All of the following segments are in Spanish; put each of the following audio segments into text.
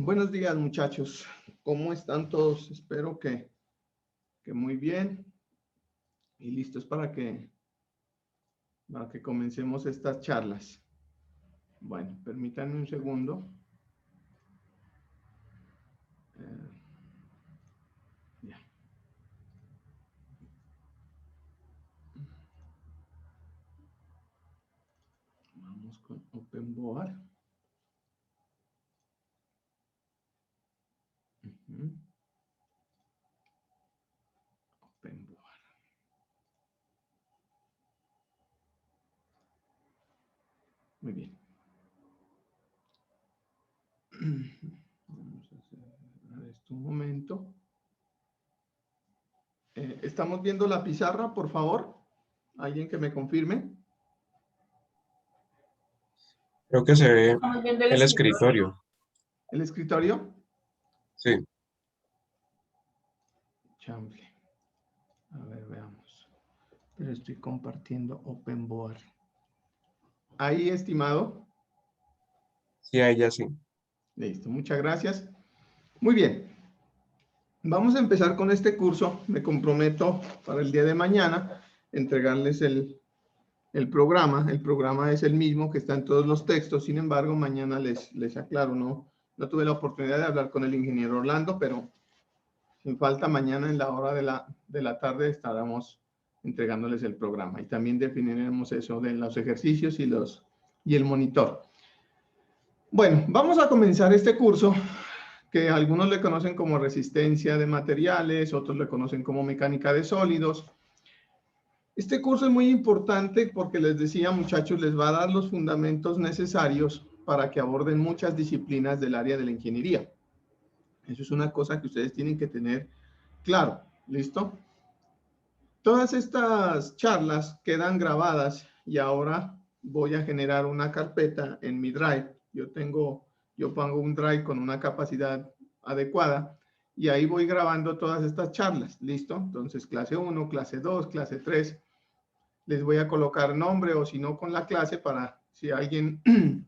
Buenos días, muchachos. ¿Cómo están todos? Espero que muy bien y listos para que comencemos estas charlas. Bueno, permítanme un segundo. Ya. Vamos con OpenBoard. OpenBoard. Muy bien. Vamos a hacer esto un momento. ¿Estamos viendo la pizarra, por favor? ¿Alguien que me confirme? Creo que se ve el escritorio. ¿El escritorio? Sí. Chamble. A ver, veamos. Pero estoy compartiendo OpenBoard. Ahí, estimado. Sí, ahí ya sí. Listo, muchas gracias. Muy bien. Vamos a empezar con este curso. Me comprometo para el día de mañana entregarles el programa. El programa es el mismo que está en todos los textos. Sin embargo, mañana les aclaro, no tuve la oportunidad de hablar con el ingeniero Orlando, pero sin falta mañana en la hora de la tarde estaremos entregándoles el programa. Y también definiremos eso de los ejercicios y el monitor. Bueno, vamos a comenzar este curso que algunos le conocen como resistencia de materiales, otros le conocen como mecánica de sólidos. Este curso es muy importante porque les decía, muchachos, les va a dar los fundamentos necesarios para que aborden muchas disciplinas del área de la ingeniería. Eso es una cosa que ustedes tienen que tener claro. ¿Listo? Todas estas charlas quedan grabadas y ahora voy a generar una carpeta en mi Drive. Yo pongo un Drive con una capacidad adecuada y ahí voy grabando todas estas charlas. ¿Listo? Entonces, clase 1, clase 2, clase 3. Les voy a colocar nombre o si no con la clase para si alguien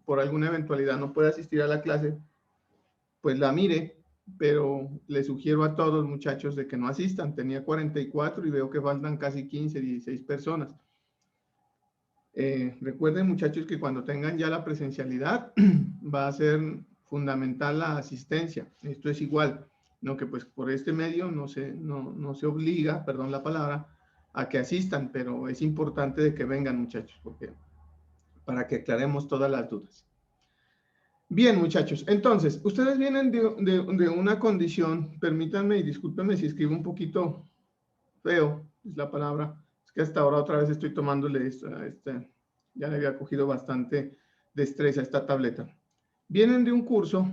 por alguna eventualidad no puede asistir a la clase, pues la mire, pero les sugiero a todos, muchachos, de que no asistan. Tenía 44 y veo que faltan casi 15, 16 personas. Recuerden, muchachos, que cuando tengan ya la presencialidad va a ser fundamental la asistencia. Esto es igual, no que pues por este medio no se obliga, perdón la palabra, a que asistan, pero es importante de que vengan, muchachos, porque para que aclaremos todas las dudas. Bien, muchachos, entonces, ustedes vienen de una condición, permítanme y discúlpenme si escribo un poquito feo, es la palabra, es que hasta ahora otra vez estoy tomándole ya le había cogido bastante destreza a esta tableta. Vienen de un curso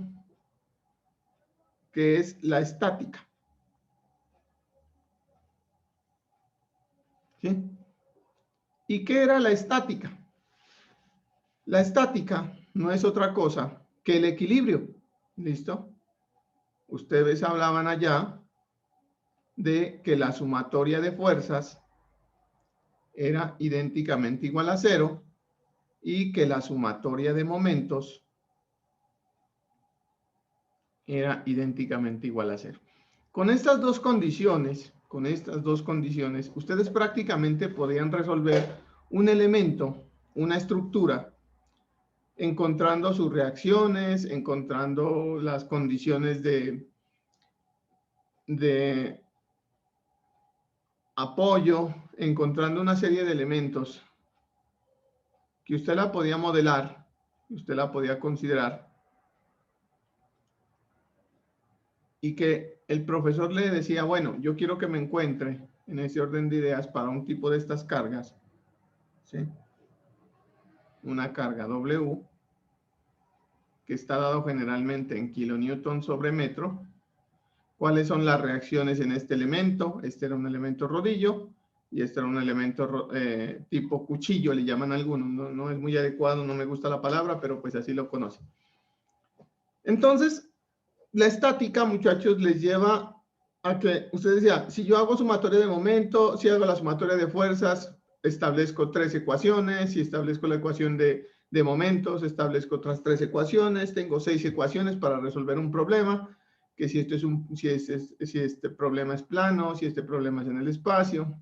que es la estática. ¿Sí? ¿Y qué era la estática? La estática no es otra cosa que el equilibrio. ¿Listo? Ustedes hablaban allá de que la sumatoria de fuerzas era idénticamente igual a 0 y que la sumatoria de momentos era idénticamente igual a 0. Con estas dos condiciones, ustedes prácticamente podían resolver un elemento, una estructura, encontrando sus reacciones, encontrando las condiciones de apoyo, encontrando una serie de elementos que usted la podía modelar, que usted la podía considerar, y que el profesor le decía, bueno, yo quiero que me encuentre en ese orden de ideas para un tipo de estas cargas, ¿sí? Una carga W, que está dado generalmente en kilonewton sobre metro. ¿Cuáles son las reacciones en este elemento? Este era un elemento rodillo y este era un elemento tipo cuchillo, le llaman algunos. No es muy adecuado, no me gusta la palabra, pero pues así lo conocen. Entonces, la estática, muchachos, les lleva a que, usted decía, si yo hago sumatoria de momento, si hago la sumatoria de fuerzas, establezco 3 ecuaciones, si establezco la ecuación de momentos, establezco otras 3 ecuaciones, tengo 6 ecuaciones para resolver un problema, que si este problema es plano, si este problema es en el espacio,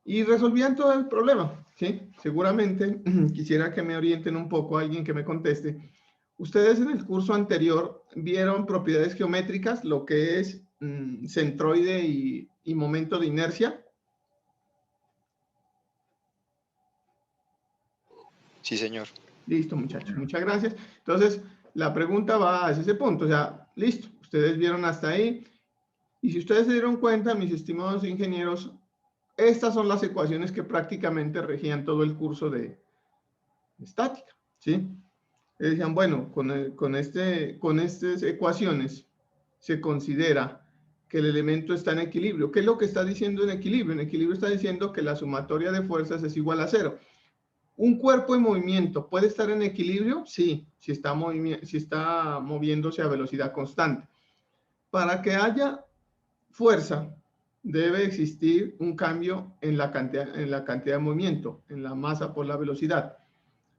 y resolvían todo el problema, ¿sí? Seguramente quisiera que me orienten un poco, alguien que me conteste. Ustedes en el curso anterior vieron propiedades geométricas, lo que es centroide y momento de inercia. Sí, señor. Listo, muchachos, muchas gracias. Entonces, la pregunta va hacia ese punto, o sea, listo, ustedes vieron hasta ahí. Y si ustedes se dieron cuenta, mis estimados ingenieros, estas son las ecuaciones que prácticamente regían todo el curso de estática, ¿sí? Decían, bueno, con estas ecuaciones se considera que el elemento está en equilibrio. ¿Qué es lo que está diciendo en equilibrio? En equilibrio está diciendo que la sumatoria de fuerzas es igual a 0. ¿Un cuerpo en movimiento puede estar en equilibrio? Sí, si está moviéndose a velocidad constante. Para que haya fuerza, debe existir un cambio en la cantidad de movimiento, en la masa por la velocidad.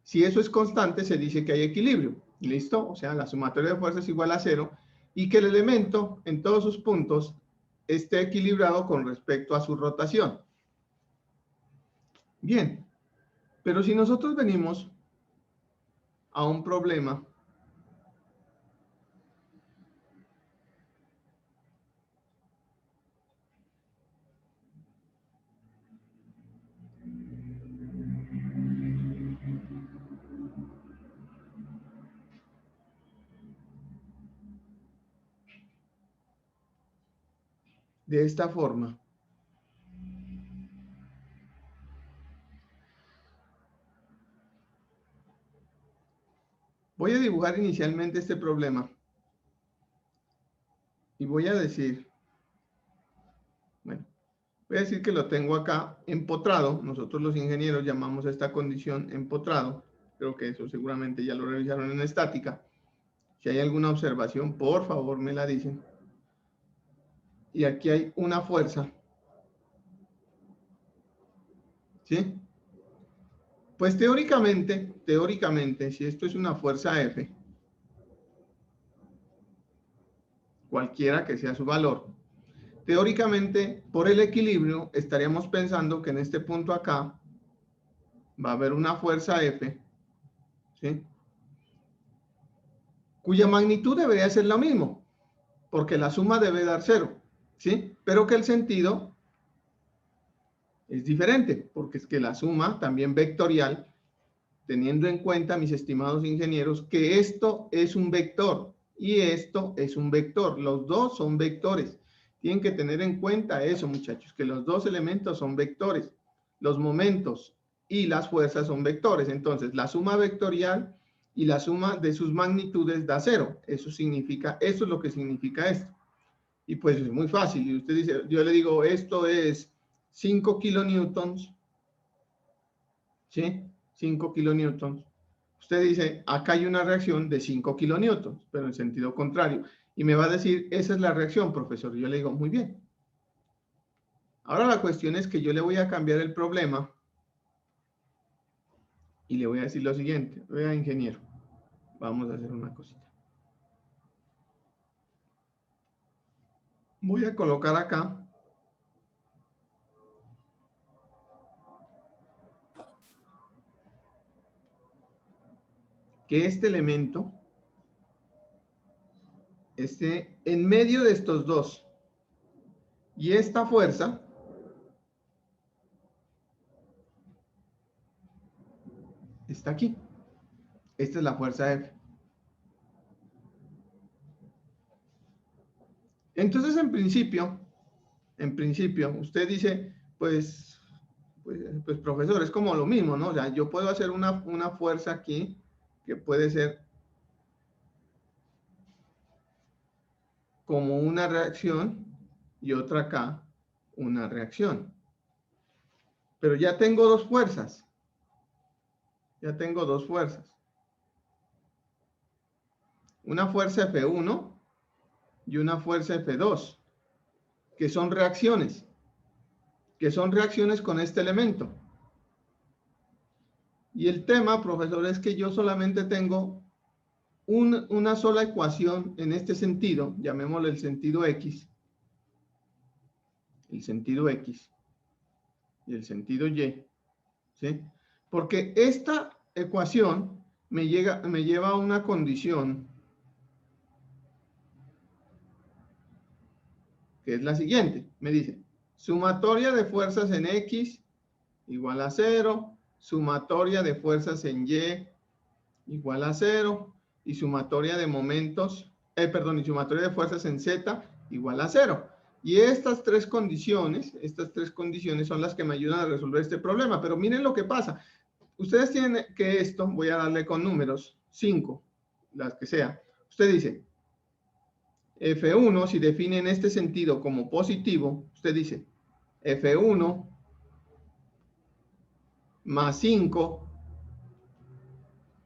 Si eso es constante, se dice que hay equilibrio. ¿Listo? O sea, la sumatoria de fuerzas es igual a 0 y que el elemento en todos sus puntos esté equilibrado con respecto a su rotación. Bien, pero si nosotros venimos a un problema de esta forma, voy a dibujar inicialmente este problema y voy a decir, bueno, voy a decir que lo tengo acá empotrado. Nosotros los ingenieros llamamos a esta condición empotrado. Creo que eso seguramente ya lo revisaron en estática. Si hay alguna observación, por favor me la dicen. Y aquí hay una fuerza, ¿sí? Pues teóricamente, si esto es una fuerza F, cualquiera que sea su valor, teóricamente, por el equilibrio, estaríamos pensando que en este punto acá va a haber una fuerza F, ¿sí? Cuya magnitud debería ser lo mismo, porque la suma debe dar 0, ¿sí? Pero que el sentido es diferente, porque es que la suma también vectorial, teniendo en cuenta, mis estimados ingenieros, que esto es un vector y esto es un vector. Los dos son vectores. Tienen que tener en cuenta eso, muchachos, que los dos elementos son vectores. Los momentos y las fuerzas son vectores. Entonces, la suma vectorial y la suma de sus magnitudes da 0. Eso es lo que significa esto. Y pues es muy fácil. Y usted dice, yo le digo, esto es 5 kilonewtons, ¿sí? 5 kilonewtons. Usted dice, acá hay una reacción de 5 kilonewtons, pero en sentido contrario. Y me va a decir, esa es la reacción, profesor. Y yo le digo, muy bien. Ahora la cuestión es que yo le voy a cambiar el problema Y le voy a decir lo siguiente. Vea, ingeniero, vamos a hacer una cosita. Voy a colocar acá que este elemento esté en medio de estos dos. Y esta fuerza está aquí. Esta es la fuerza F. Entonces, en principio, usted dice, pues, profesor, es como lo mismo, ¿no? O sea, yo puedo hacer una fuerza aquí que puede ser como una reacción y otra acá, una reacción. Pero ya tengo dos fuerzas. Ya tengo dos fuerzas. Una fuerza F1 y una fuerza F2, que son reacciones con este elemento. Y el tema, profesor, es que yo solamente tengo una sola ecuación en este sentido, llamémosle el sentido X, y el sentido Y, ¿sí? Porque esta ecuación me lleva a una condición que es la siguiente. Me dice, sumatoria de fuerzas en X igual a 0, sumatoria de fuerzas en Y igual a 0, y sumatoria de momentos, y sumatoria de fuerzas en Z igual a 0. Y estas tres condiciones son las que me ayudan a resolver este problema. Pero miren lo que pasa. Ustedes tienen que esto, voy a darle con números, 5, las que sea. Usted dice, F1, si define en este sentido como positivo, usted dice, F1 más 5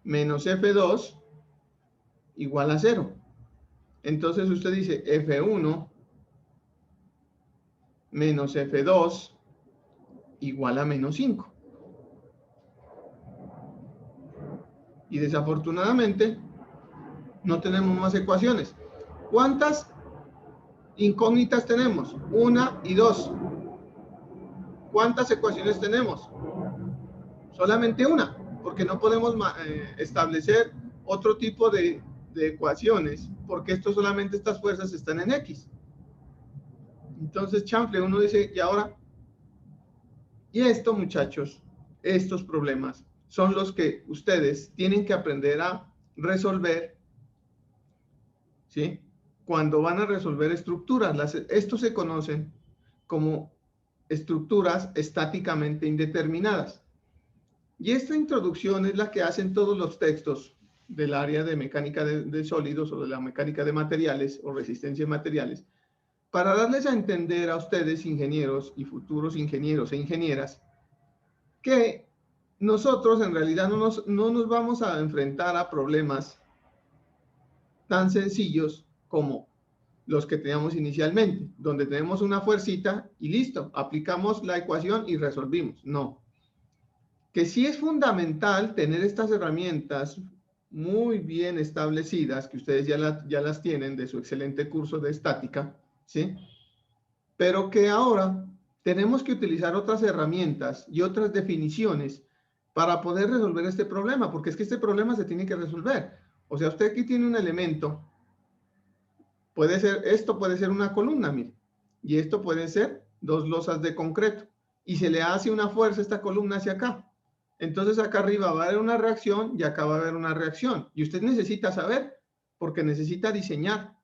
menos F2 igual a 0. Entonces usted dice F1 menos F2 igual a menos 5. Y desafortunadamente no tenemos más ecuaciones. ¿Cuántas incógnitas tenemos? 1 y 2. ¿Cuántas ecuaciones tenemos? Solamente una, porque no podemos establecer otro tipo de ecuaciones, porque estas fuerzas están en X. Entonces, chanfle, uno dice, ¿y ahora? Y esto, muchachos, estos problemas son los que ustedes tienen que aprender a resolver, ¿sí? Cuando van a resolver estructuras. Estos se conocen como estructuras estáticamente indeterminadas. Y esta introducción es la que hacen todos los textos del área de mecánica de sólidos o de la mecánica de materiales o resistencia de materiales, para darles a entender a ustedes, ingenieros y futuros ingenieros e ingenieras, que nosotros en realidad no nos vamos a enfrentar a problemas tan sencillos como los que teníamos inicialmente, donde tenemos una fuercita y listo, aplicamos la ecuación y resolvimos. No. Que sí es fundamental tener estas herramientas muy bien establecidas, que ustedes ya las tienen de su excelente curso de estática, ¿sí? Pero que ahora tenemos que utilizar otras herramientas y otras definiciones para poder resolver este problema, porque es que este problema se tiene que resolver. O sea, usted aquí tiene un elemento, esto puede ser una columna, mire, y esto puede ser dos losas de concreto, y se le hace una fuerza a esta columna hacia acá. Entonces acá arriba va a haber una reacción y acá va a haber una reacción. Y usted necesita saber, porque necesita diseñar.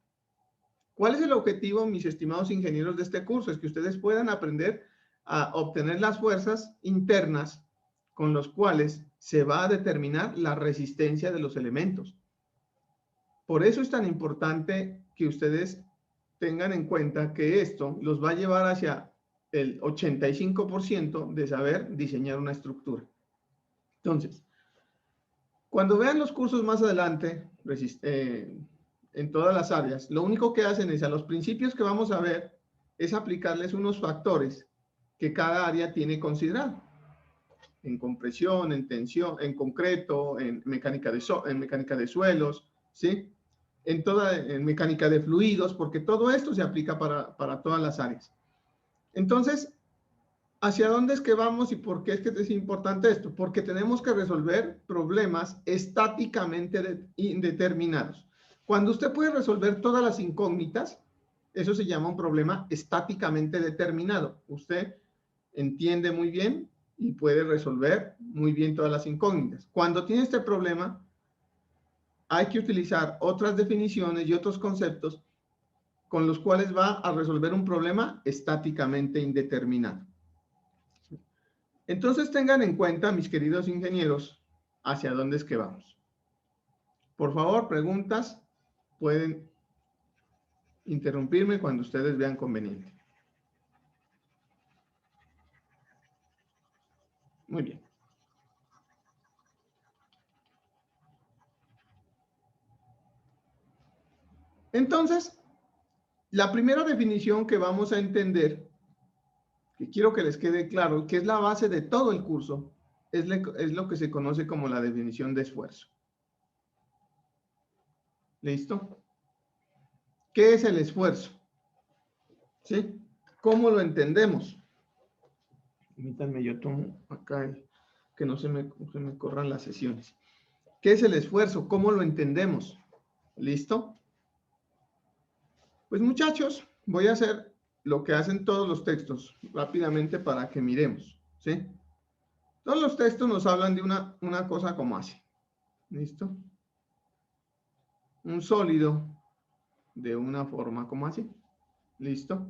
¿Cuál es el objetivo, mis estimados ingenieros, de este curso? Es que ustedes puedan aprender a obtener las fuerzas internas con los cuales se va a determinar la resistencia de los elementos. Por eso es tan importante que ustedes tengan en cuenta que esto los va a llevar hacia el 85% de saber diseñar una estructura. Entonces, cuando vean los cursos más adelante, en todas las áreas, lo único que hacen es, a los principios que vamos a ver, es aplicarles unos factores que cada área tiene considerado. en compresión, en tensión, en concreto, en mecánica de suelos, ¿sí? En mecánica de fluidos, porque todo esto se aplica para todas las áreas. Entonces, ¿hacia dónde es que vamos y por qué es que es importante esto? Porque tenemos que resolver problemas estáticamente indeterminados. Cuando usted puede resolver todas las incógnitas, eso se llama un problema estáticamente determinado. Usted entiende muy bien y puede resolver muy bien todas las incógnitas. Cuando tiene este problema, hay que utilizar otras definiciones y otros conceptos con los cuales va a resolver un problema estáticamente indeterminado. Entonces tengan en cuenta, mis queridos ingenieros, hacia dónde es que vamos. Por favor, preguntas, pueden interrumpirme cuando ustedes vean conveniente. Muy bien. Entonces, la primera definición que vamos a entender, que quiero que les quede claro, que es la base de todo el curso, es lo que se conoce como la definición de esfuerzo. ¿Listo? ¿Qué es el esfuerzo? ¿Sí? ¿Cómo lo entendemos? Permítanme, yo tomo acá que no se me corran las sesiones. ¿Qué es el esfuerzo? ¿Cómo lo entendemos? ¿Listo? Pues muchachos, voy a hacer lo que hacen todos los textos rápidamente para que miremos, ¿sí? Todos los textos nos hablan de una cosa como así. ¿Listo? Un sólido de una forma como así. ¿Listo?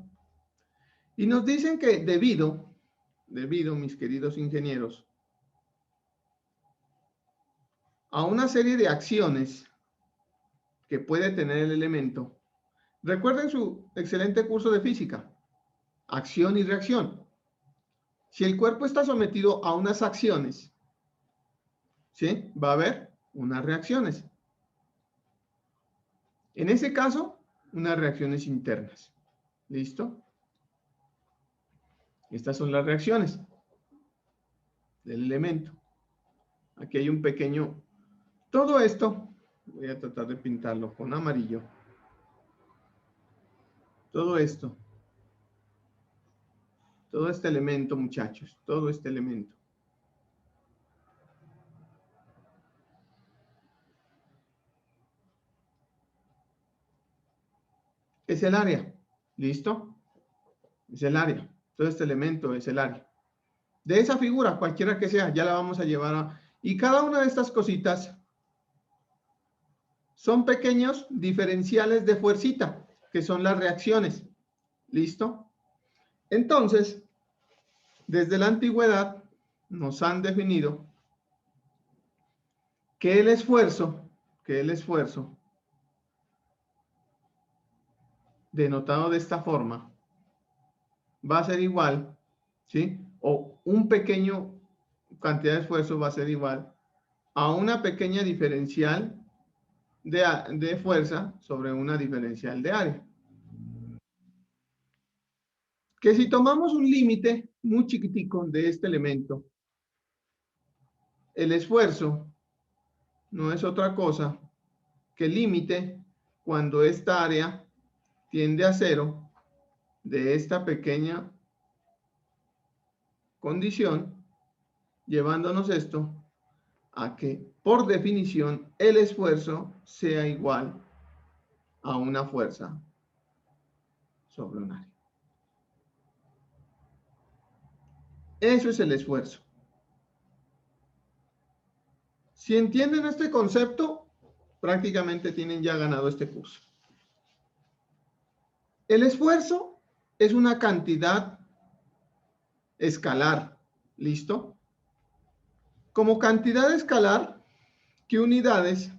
Y nos dicen que debido, mis queridos ingenieros, a una serie de acciones que puede tener el elemento, recuerden su excelente curso de física, acción y reacción. Si el cuerpo está sometido a unas acciones, ¿sí? Va a haber unas reacciones. En ese caso, unas reacciones internas. ¿Listo? Estas son las reacciones del elemento. Aquí hay un pequeño... Todo esto, voy a tratar de pintarlo con amarillo. Todo esto. Todo este elemento, muchachos. Todo este elemento. Es el área. ¿Listo? Es el área. Todo este elemento es el área. De esa figura, cualquiera que sea, ya la vamos a llevar a... Y cada una de estas cositas son pequeños diferenciales de fuercita, que son las reacciones. ¿Listo? Entonces, desde la antigüedad nos han definido que el esfuerzo, denotado de esta forma, va a ser igual, ¿sí? O un pequeño cantidad de esfuerzo va a ser igual a una pequeña diferencial de fuerza sobre una diferencial de área. Que si tomamos un límite muy chiquitico de este elemento, el esfuerzo no es otra cosa que el límite cuando esta área tiende a cero de esta pequeña condición, llevándonos esto a que, por definición, el esfuerzo sea igual a una fuerza sobre un área. Eso es el esfuerzo. Si entienden este concepto, prácticamente tienen ya ganado este curso. El esfuerzo es una cantidad escalar. ¿Listo? Como cantidad escalar, ¿qué unidades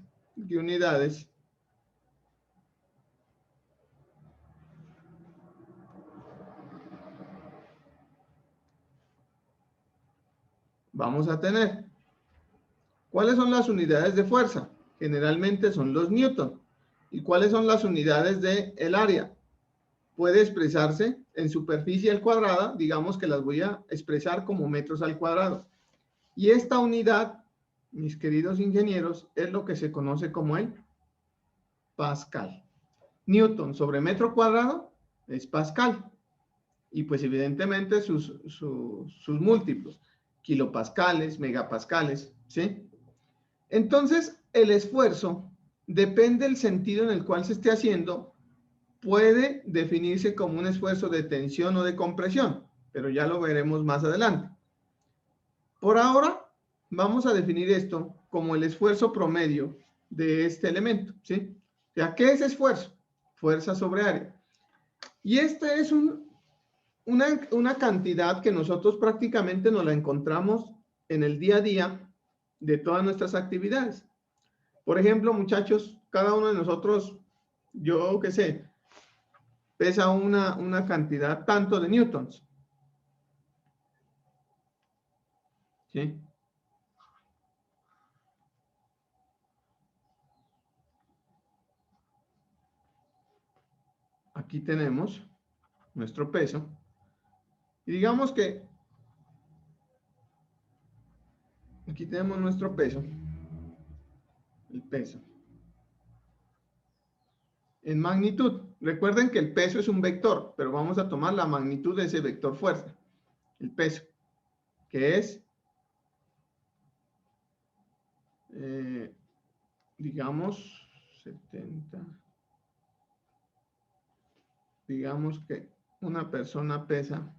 vamos a tener? ¿Cuáles son las unidades de fuerza? Generalmente son los newton. ¿Y cuáles son las unidades del área? Puede expresarse en superficie al cuadrada, digamos que las voy a expresar como metros al cuadrado. Y esta unidad, mis queridos ingenieros, es lo que se conoce como el pascal. Newton sobre metro cuadrado es pascal. Y pues evidentemente sus múltiplos, kilopascales, megapascales, ¿sí? Entonces, el esfuerzo, depende del sentido en el cual se esté haciendo, puede definirse como un esfuerzo de tensión o de compresión, pero ya lo veremos más adelante. Por ahora, vamos a definir esto como el esfuerzo promedio de este elemento, ¿sí? O sea, ¿qué es esfuerzo? Fuerza sobre área. Y este es una cantidad que nosotros prácticamente nos la encontramos en el día a día de todas nuestras actividades. Por ejemplo, muchachos, cada uno de nosotros, yo qué sé, pesa una cantidad tanto de newtons. ¿Sí? Aquí tenemos nuestro peso. Y digamos que aquí tenemos nuestro peso. El peso. En magnitud. Recuerden que el peso es un vector, pero vamos a tomar la magnitud de ese vector fuerza. El peso, que es, digamos, 70. Digamos que una persona pesa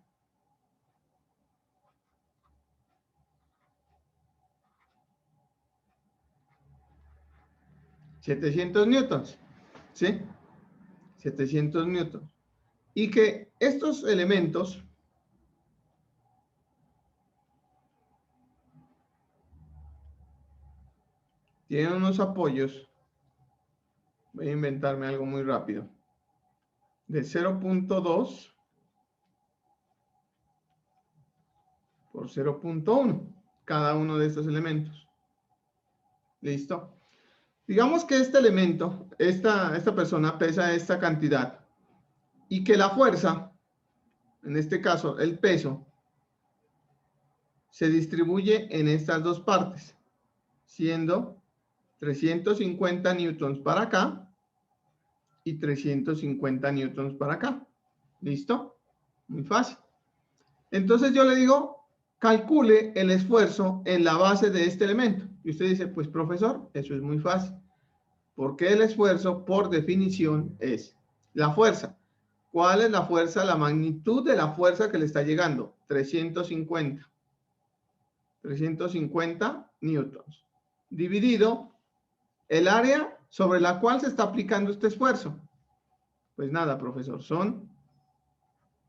700 newtons, ¿sí? 700 newtons. Y que estos elementos tienen unos apoyos, voy a inventarme algo muy rápido, de 0.2 por 0.1, cada uno de estos elementos. ¿Listo? Digamos que este elemento, esta persona pesa esta cantidad y que la fuerza, en este caso el peso, se distribuye en estas dos partes, siendo 350 newtons para acá y 350 newtons para acá. ¿Listo? Muy fácil. Entonces yo le digo, calcule el esfuerzo en la base de este elemento. Y usted dice, pues profesor, eso es muy fácil. Porque el esfuerzo, por definición, es la fuerza. ¿Cuál es la fuerza? La magnitud de la fuerza que le está llegando. 350. 350 newtons. Dividido el área sobre la cual se está aplicando este esfuerzo. Pues nada, profesor, son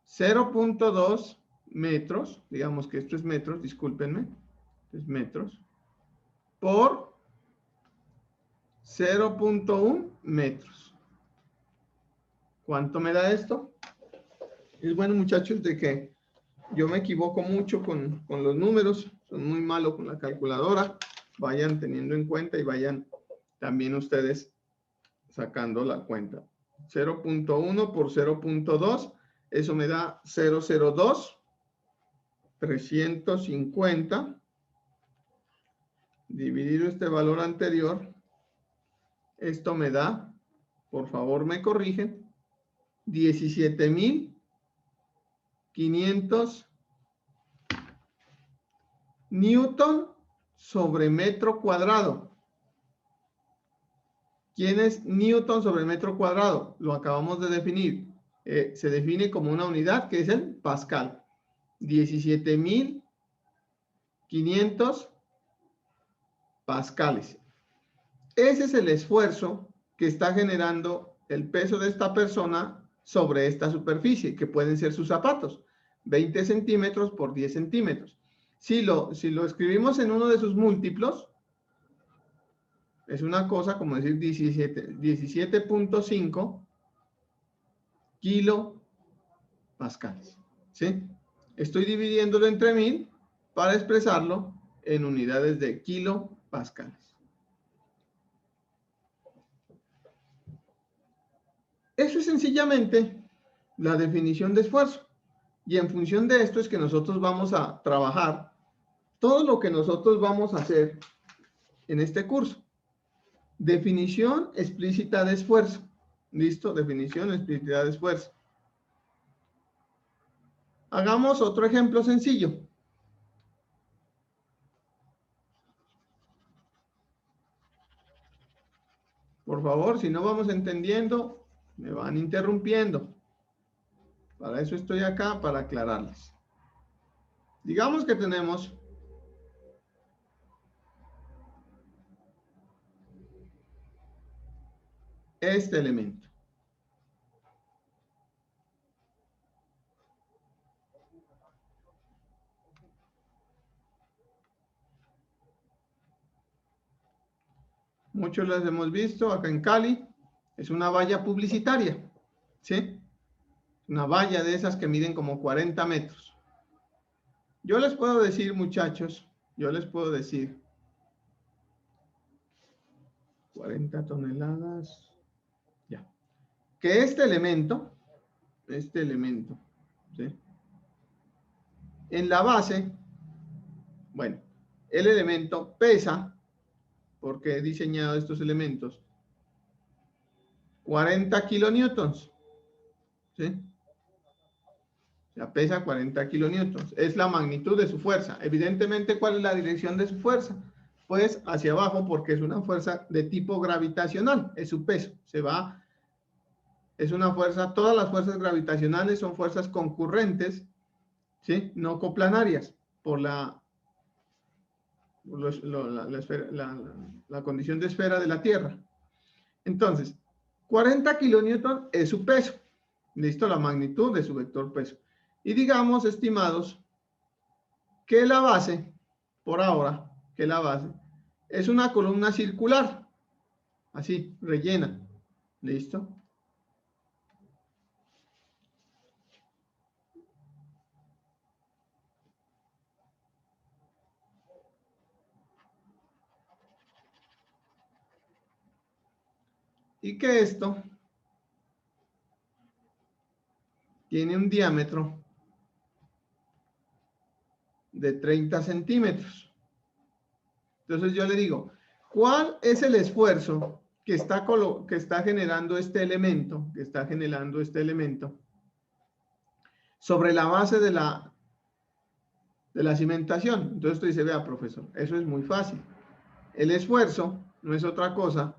0.2 metros, digamos que esto es metros, discúlpenme, es metros, por 0.1 metros. ¿Cuánto me da esto? Es bueno, muchachos, de que yo me equivoco mucho con los números, soy muy malo con la calculadora, vayan teniendo en cuenta y vayan también ustedes sacando la cuenta. 0.1 por 0.2, eso me da 0.02, 350, dividido este valor anterior, esto me da, por favor me corrigen, 17.500 newton sobre metro cuadrado. ¿Quién es newton sobre metro cuadrado? Lo acabamos de definir. Se define como una unidad que es el pascal. 17.500 pascales. Ese es el esfuerzo que está generando el peso de esta persona sobre esta superficie, que pueden ser sus zapatos. 20 centímetros por 10 centímetros. Si lo escribimos en uno de sus múltiplos, es una cosa como decir 17.5 kilopascales. ¿Sí? Estoy dividiéndolo entre 1000 para expresarlo en unidades de kilopascales. Eso es sencillamente la definición de esfuerzo. Y en función de esto es que nosotros vamos a trabajar todo lo que nosotros vamos a hacer en este curso. Definición explícita de esfuerzo. ¿Listo? Definición explícita de esfuerzo. Hagamos otro ejemplo sencillo. Por favor, si no vamos entendiendo, me van interrumpiendo. Para eso estoy acá, para aclararles. Digamos que tenemos este elemento. Muchos las hemos visto acá en Cali. Es una valla publicitaria, ¿sí? Una valla de esas que miden como 40 metros. Yo les puedo decir, muchachos, yo les puedo decir 40 toneladas, ya, que este elemento, ¿sí? En la base, bueno, el elemento pesa, porque he diseñado estos elementos, 40 kilonewtons, ¿sí? O sea, pesa 40 kilonewtons. Es la magnitud de su fuerza. Evidentemente, ¿cuál es la dirección de su fuerza? Pues hacia abajo, porque es una fuerza de tipo gravitacional. Es su peso. Se va. Es una fuerza. Todas las fuerzas gravitacionales son fuerzas concurrentes, ¿sí? No coplanarias, por la condición de esfera de la Tierra. Entonces, 40 kilonewtons es su peso. ¿Listo? La magnitud de su vector peso. Y digamos, estimados, que la base, por ahora, que la base es una columna circular, así, rellena. ¿Listo? Y que esto tiene un diámetro de 30 centímetros. Entonces yo le digo, ¿cuál es el esfuerzo que está generando este elemento, sobre la base de la cimentación? Entonces usted dice, vea, profesor, eso es muy fácil. El esfuerzo no es otra cosa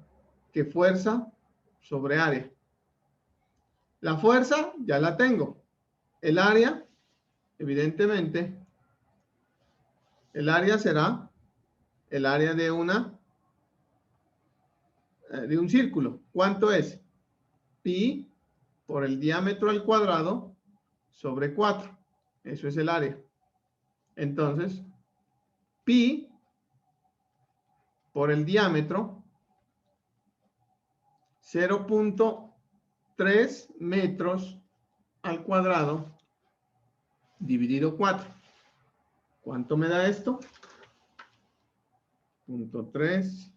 que fuerza sobre área. La fuerza ya la tengo. El área, evidentemente, el área será el área de un círculo. ¿Cuánto es? Pi por el diámetro al cuadrado sobre 4. Eso es el área. Entonces, pi por el diámetro, 0.3 metros al cuadrado dividido 4. ¿Cuánto me da esto? 0.3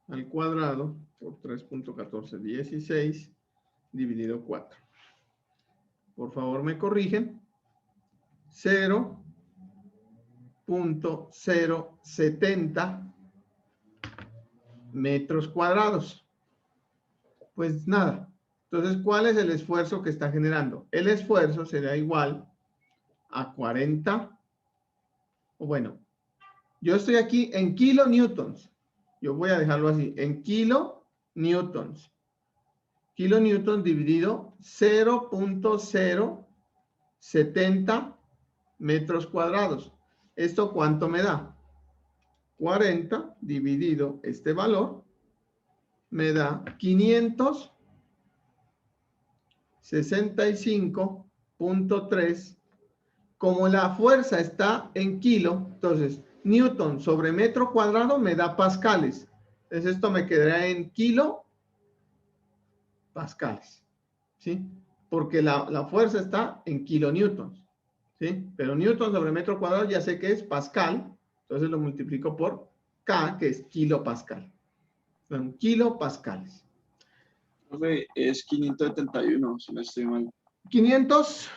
al cuadrado por 3.1416 dividido 4. Por favor, me corrigen. 0.070 metros cuadrados. Pues nada. Entonces, ¿cuál es el esfuerzo que está generando? El esfuerzo será igual a 40, o bueno, yo estoy aquí en kilonewtons. Yo voy a dejarlo así, en kilonewtons. Kilonewtons dividido 0.070 metros cuadrados. ¿Esto cuánto me da? 40 dividido este valor me da 565.3. Como la fuerza está en kilo, entonces newton sobre metro cuadrado me da pascales. Entonces esto me quedará en kilo pascales, ¿sí? Porque la fuerza está en kilonewtons, ¿sí? Pero newton sobre metro cuadrado ya sé que es pascal, entonces lo multiplico por K, que es kilopascal. Son kilopascales. Es 571, si no estoy mal. 500.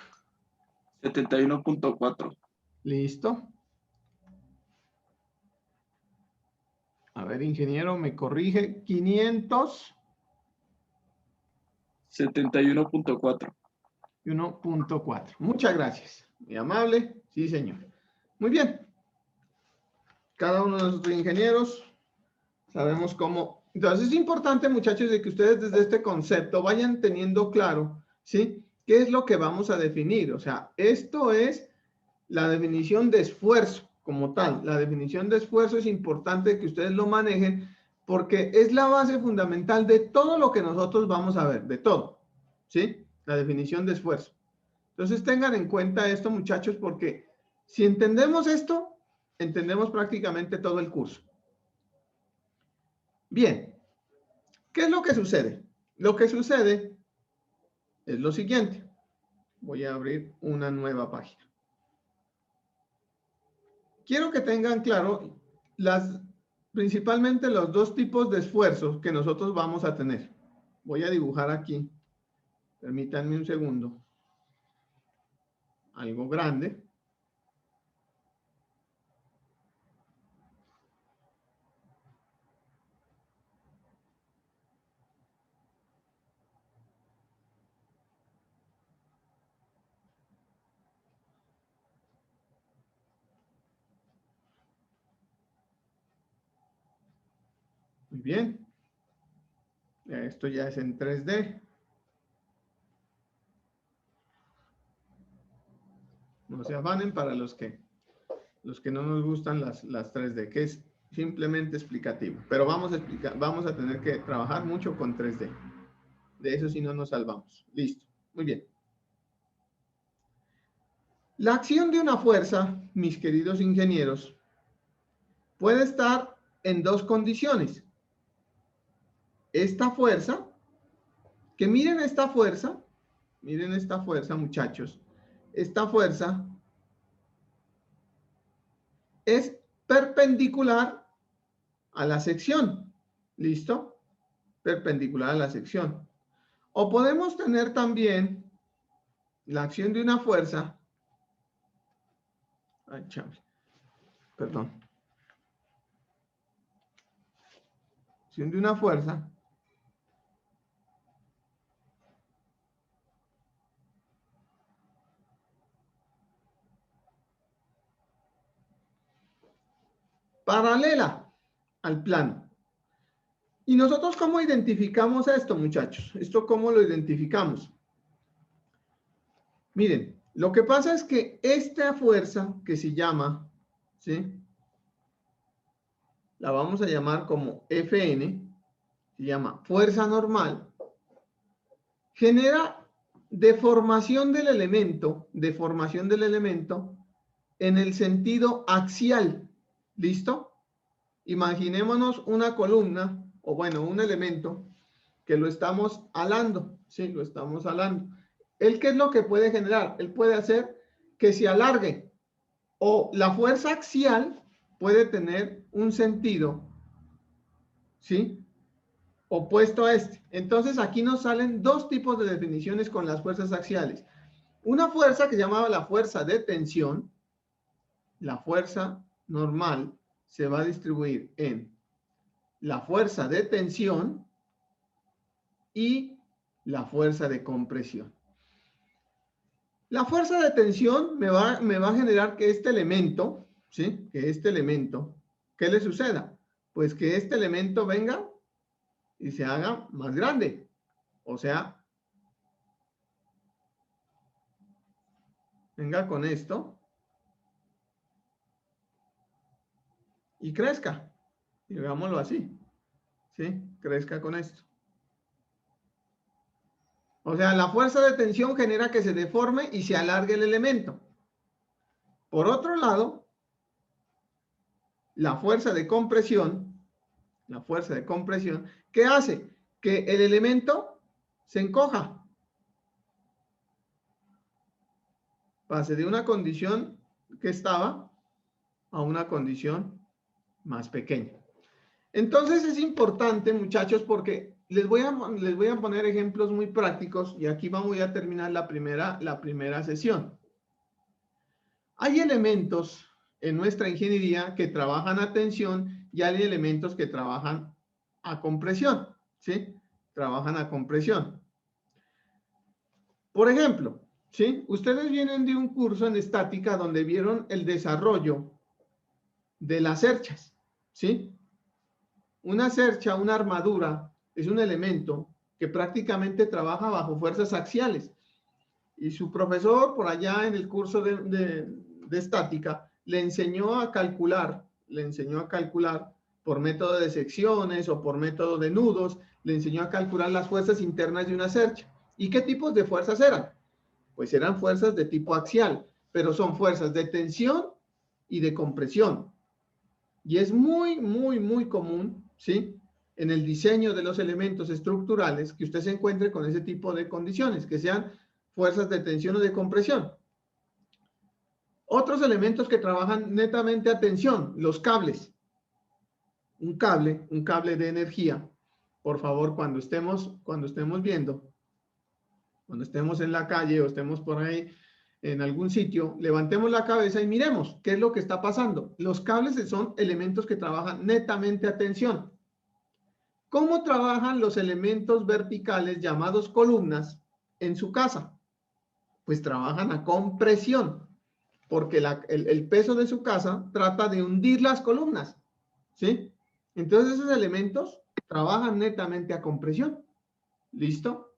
71.4. Listo. A ver, ingeniero, me corrige. 71.4. 1.4. Muchas gracias. Muy amable. Sí, señor. Muy bien. Cada uno de nosotros ingenieros sabemos cómo. Entonces es importante, muchachos, de que ustedes desde este concepto vayan teniendo claro, ¿sí? ¿Qué es lo que vamos a definir? O sea, esto es la definición de esfuerzo como tal. La definición de esfuerzo es importante que ustedes lo manejen porque es la base fundamental de todo lo que nosotros vamos a ver, de todo, ¿sí? La definición de esfuerzo. Entonces tengan en cuenta esto, muchachos, porque si entendemos esto, entendemos prácticamente todo el curso. Bien, ¿qué es lo que sucede? Lo que sucede es lo siguiente. Voy a abrir una nueva página. Quiero que tengan claro principalmente los dos tipos de esfuerzos que nosotros vamos a tener. Voy a dibujar aquí. Permítanme un segundo. Algo grande. Muy bien. Esto ya es en 3D. No se afanen para los que no nos gustan las 3D, que es simplemente explicativo. Pero vamos a tener que trabajar mucho con 3D. De eso sí no nos salvamos. Listo. Muy bien. La acción de una fuerza, mis queridos ingenieros, puede estar en dos condiciones. Esta fuerza, que miren esta fuerza, muchachos. Esta fuerza es perpendicular a la sección. ¿Listo? Perpendicular a la sección. O podemos tener también la acción de una fuerza. Ay, chame. Perdón. Acción de una fuerza paralela al plano. ¿Y nosotros cómo identificamos esto, muchachos? ¿Esto cómo lo identificamos? Miren, lo que pasa es que esta fuerza que se llama, ¿sí? La vamos a llamar como Fn, se llama fuerza normal, genera deformación del elemento en el sentido axial. ¿Listo? Imaginémonos una columna, o bueno, un elemento que lo estamos alando, ¿sí? Lo estamos alando. ¿Él qué es lo que puede generar? Él puede hacer que se alargue, o la fuerza axial puede tener un sentido, ¿sí? Opuesto a este. Entonces aquí nos salen dos tipos de definiciones con las fuerzas axiales. Una fuerza que llamaba la fuerza de tensión, la fuerza normal, se va a distribuir en la fuerza de tensión y la fuerza de compresión. La fuerza de tensión me va a generar que este elemento, ¿sí? ¿Qué le suceda? Pues que este elemento venga y se haga más grande. O sea, venga con esto y crezca. Digámoslo así. ¿Sí? Crezca con esto. O sea, la fuerza de tensión genera que se deforme y se alargue el elemento. Por otro lado, la fuerza de compresión, ¿qué hace? Que el elemento se encoja. Pase de una condición que estaba a una condición más pequeña. Entonces es importante, muchachos, porque les voy a poner ejemplos muy prácticos y aquí vamos a terminar la primera sesión. Hay elementos en nuestra ingeniería que trabajan a tensión y hay elementos que trabajan a compresión, ¿sí? Trabajan a compresión. Por ejemplo, ¿sí? Ustedes vienen de un curso en estática donde vieron el desarrollo de las cerchas, ¿sí? Una cercha, una armadura, es un elemento que prácticamente trabaja bajo fuerzas axiales. Y su profesor, por allá en el curso de estática, le enseñó a calcular por método de secciones o por método de nudos, le enseñó a calcular las fuerzas internas de una cercha. ¿Y qué tipos de fuerzas eran? Pues eran fuerzas de tipo axial, pero son fuerzas de tensión y de compresión. Y es muy, muy, muy común, ¿sí? En el diseño de los elementos estructurales que usted se encuentre con ese tipo de condiciones, que sean fuerzas de tensión o de compresión. Otros elementos que trabajan netamente a tensión, los cables. Un cable de energía. Por favor, cuando estemos viendo, cuando estemos en la calle o estemos por ahí en algún sitio, levantemos la cabeza y miremos qué es lo que está pasando. Los cables son elementos que trabajan netamente a tensión. ¿Cómo trabajan los elementos verticales llamados columnas en su casa? Pues trabajan a compresión, porque el peso de su casa trata de hundir las columnas, ¿sí? Entonces esos elementos trabajan netamente a compresión. ¿Listo?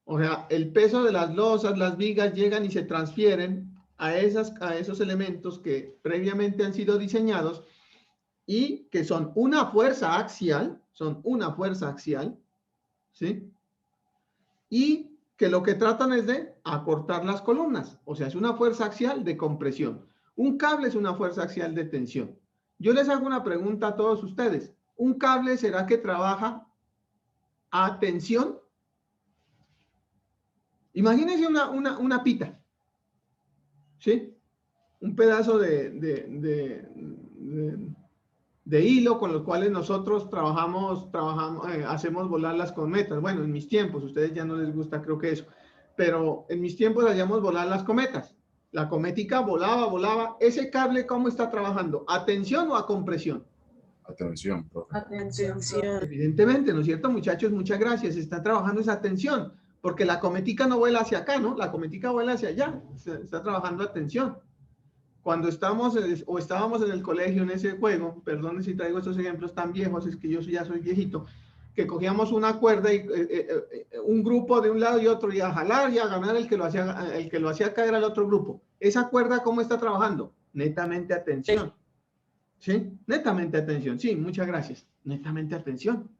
O sea, el peso de las losas, las vigas llegan y se transfieren a esos elementos que previamente han sido diseñados y que son una fuerza axial, ¿sí? Y que lo que tratan es de acortar las columnas, o sea, es una fuerza axial de compresión. Un cable es una fuerza axial de tensión. Yo les hago una pregunta a todos ustedes. ¿Un cable será que trabaja a tensión? Imagínense una pita, ¿sí? Un pedazo de hilo con los cuales nosotros hacemos volar las cometas. Bueno, en mis tiempos, a ustedes ya no les gusta, creo que eso, pero en mis tiempos hacíamos volar las cometas. La comética volaba. ¿Ese cable cómo está trabajando? ¿A tensión o a compresión? Atención, profe. Atención. Evidentemente, ¿no es cierto, muchachos? Muchas gracias. Está trabajando esa tensión, porque la comética no vuela hacia acá, ¿no? La comética vuela hacia allá. Está trabajando a tensión. Cuando estábamos en el colegio en ese juego, perdón si traigo estos ejemplos tan viejos, es que yo ya soy viejito, que cogíamos una cuerda y un grupo de un lado y otro, y a jalar y a ganar el que lo hacía caer al otro grupo. ¿Esa cuerda cómo está trabajando? Netamente a tensión. ¿Sí? Netamente a tensión. Sí, muchas gracias. Netamente a tensión.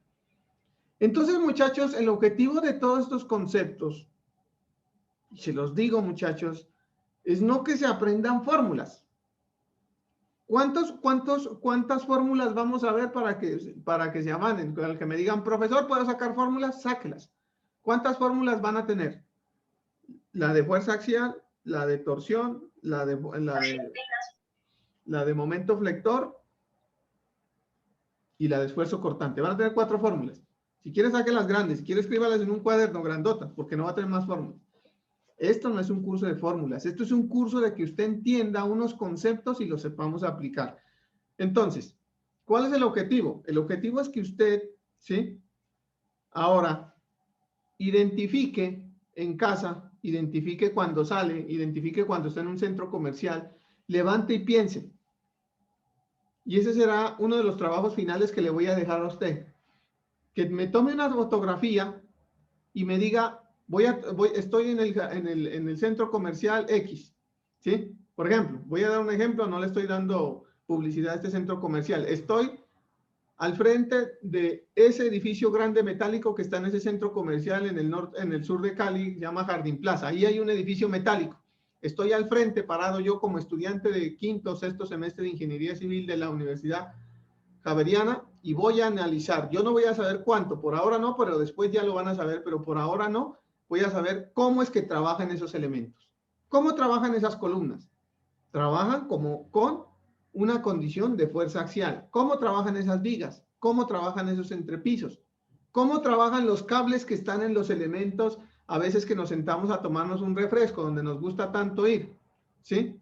Entonces, muchachos, el objetivo de todos estos conceptos, y se los digo, muchachos, es no que se aprendan fórmulas. ¿Cuántas fórmulas vamos a ver para que se avanen? Al que me digan, profesor, ¿puedo sacar fórmulas? Sáquelas. ¿Cuántas fórmulas van a tener? La de fuerza axial, la de torsión, la de momento flector y la de esfuerzo cortante. Van a tener 4 fórmulas. Si quiere, saque las grandes. Si quiere, escríbalas en un cuaderno grandota, porque no va a tener más fórmulas. Esto no es un curso de fórmulas, esto es un curso de que usted entienda unos conceptos y los sepamos aplicar. Entonces, ¿cuál es el objetivo? El objetivo es que usted, ¿sí? Ahora, identifique en casa, identifique cuando sale, identifique cuando está en un centro comercial, levante y piense. Y ese será uno de los trabajos finales que le voy a dejar a usted. Que me tome una fotografía y me diga, estoy en el centro comercial X, ¿sí? Por ejemplo, voy a dar un ejemplo, no le estoy dando publicidad a este centro comercial. Estoy al frente de ese edificio grande metálico que está en ese centro comercial en el sur de Cali, se llama Jardín Plaza. Ahí hay un edificio metálico. Estoy al frente, parado yo como estudiante de 5º o 6º semestre de Ingeniería Civil de la Universidad Javeriana, y voy a analizar. Yo no voy a saber cuánto, por ahora no, pero después ya lo van a saber, pero por ahora no. Voy a saber cómo es que trabajan esos elementos. ¿Cómo trabajan esas columnas? Trabajan con una condición de fuerza axial. ¿Cómo trabajan esas vigas? ¿Cómo trabajan esos entrepisos? ¿Cómo trabajan los cables que están en los elementos a veces que nos sentamos a tomarnos un refresco, donde nos gusta tanto ir? ¿Sí?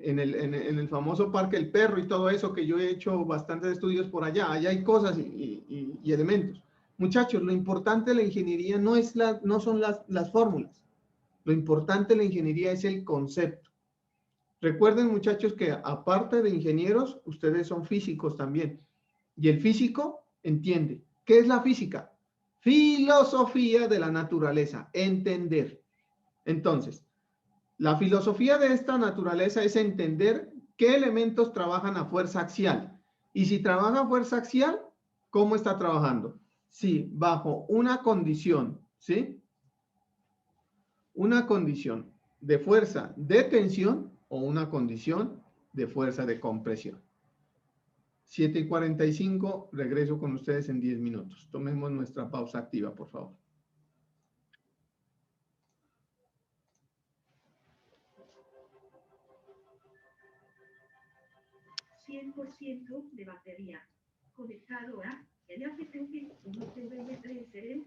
en el famoso Parque El Perro y todo eso, que yo he hecho bastantes estudios por allá. Allá hay cosas y elementos. Muchachos, lo importante de la ingeniería no son las fórmulas. Lo importante de la ingeniería es el concepto. Recuerden, muchachos, que aparte de ingenieros, ustedes son físicos también. Y el físico entiende. ¿Qué es la física? Filosofía de la naturaleza, entender. Entonces, la filosofía de esta naturaleza es entender qué elementos trabajan a fuerza axial. Y si trabaja a fuerza axial, ¿cómo está trabajando? Sí, bajo una condición, ¿sí? Una condición de fuerza de tensión o una condición de fuerza de compresión. 7:45, regreso con ustedes en 10 minutos. Tomemos nuestra pausa activa, por favor. 100% de batería. Conectado a NFTP 1CV3.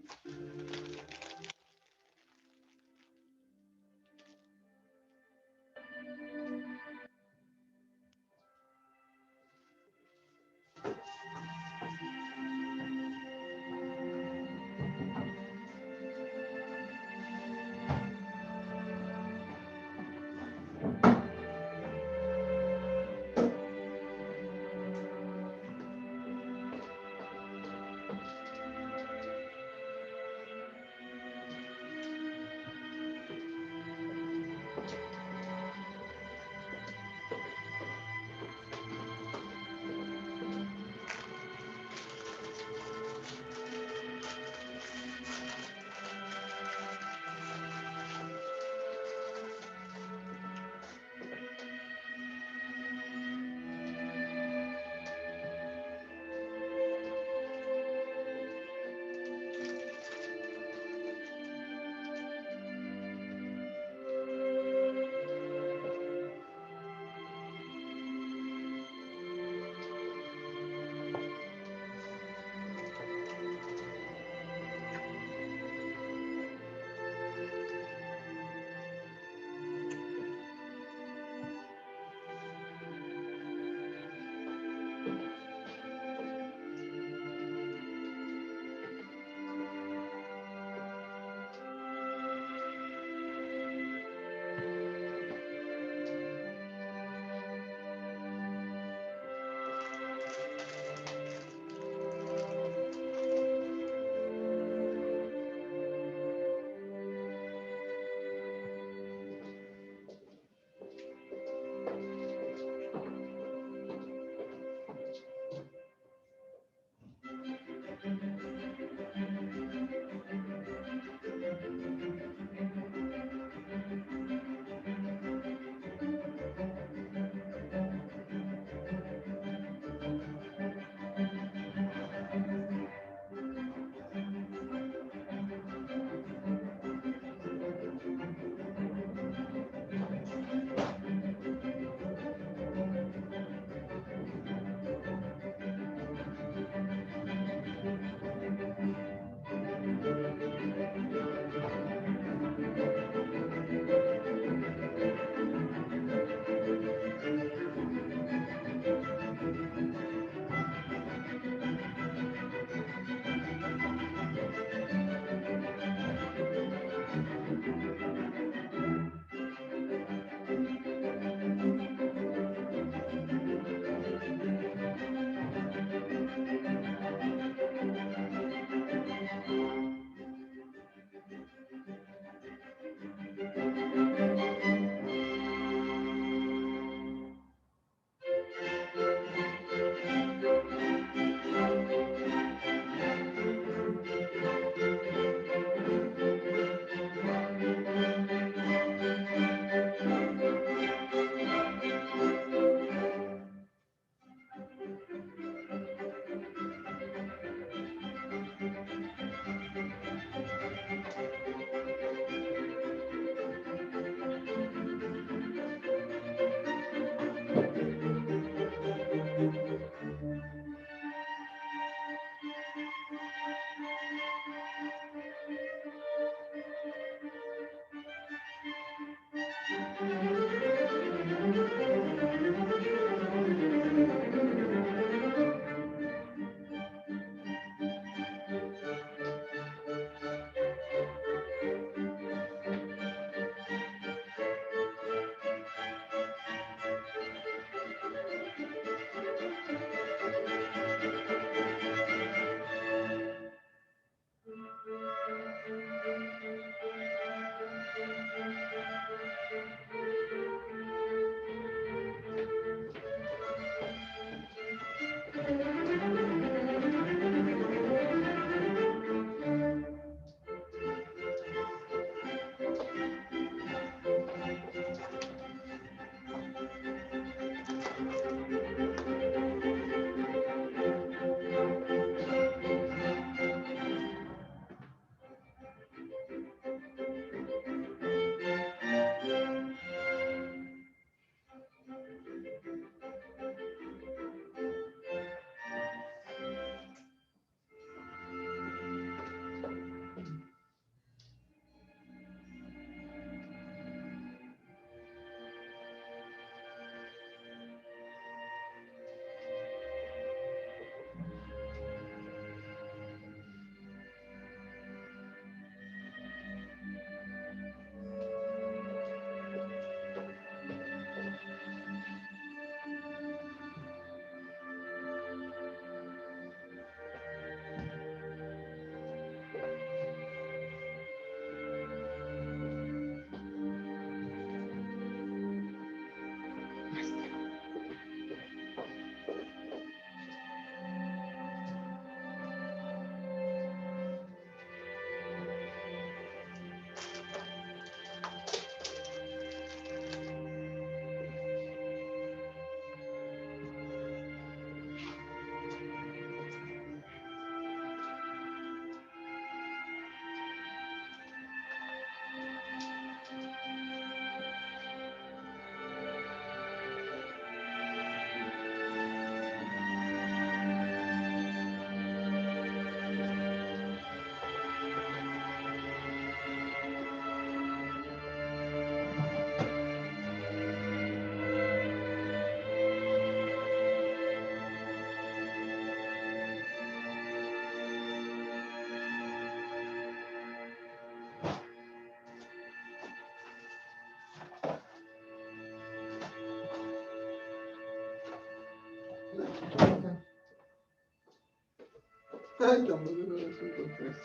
Ay, estamos de nuevo, 5-3.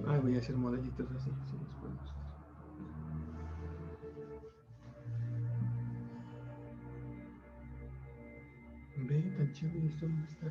Ay, voy a hacer modelitos así, si les puedo mostrar. Ve, tan chévere esto, ¿dónde está?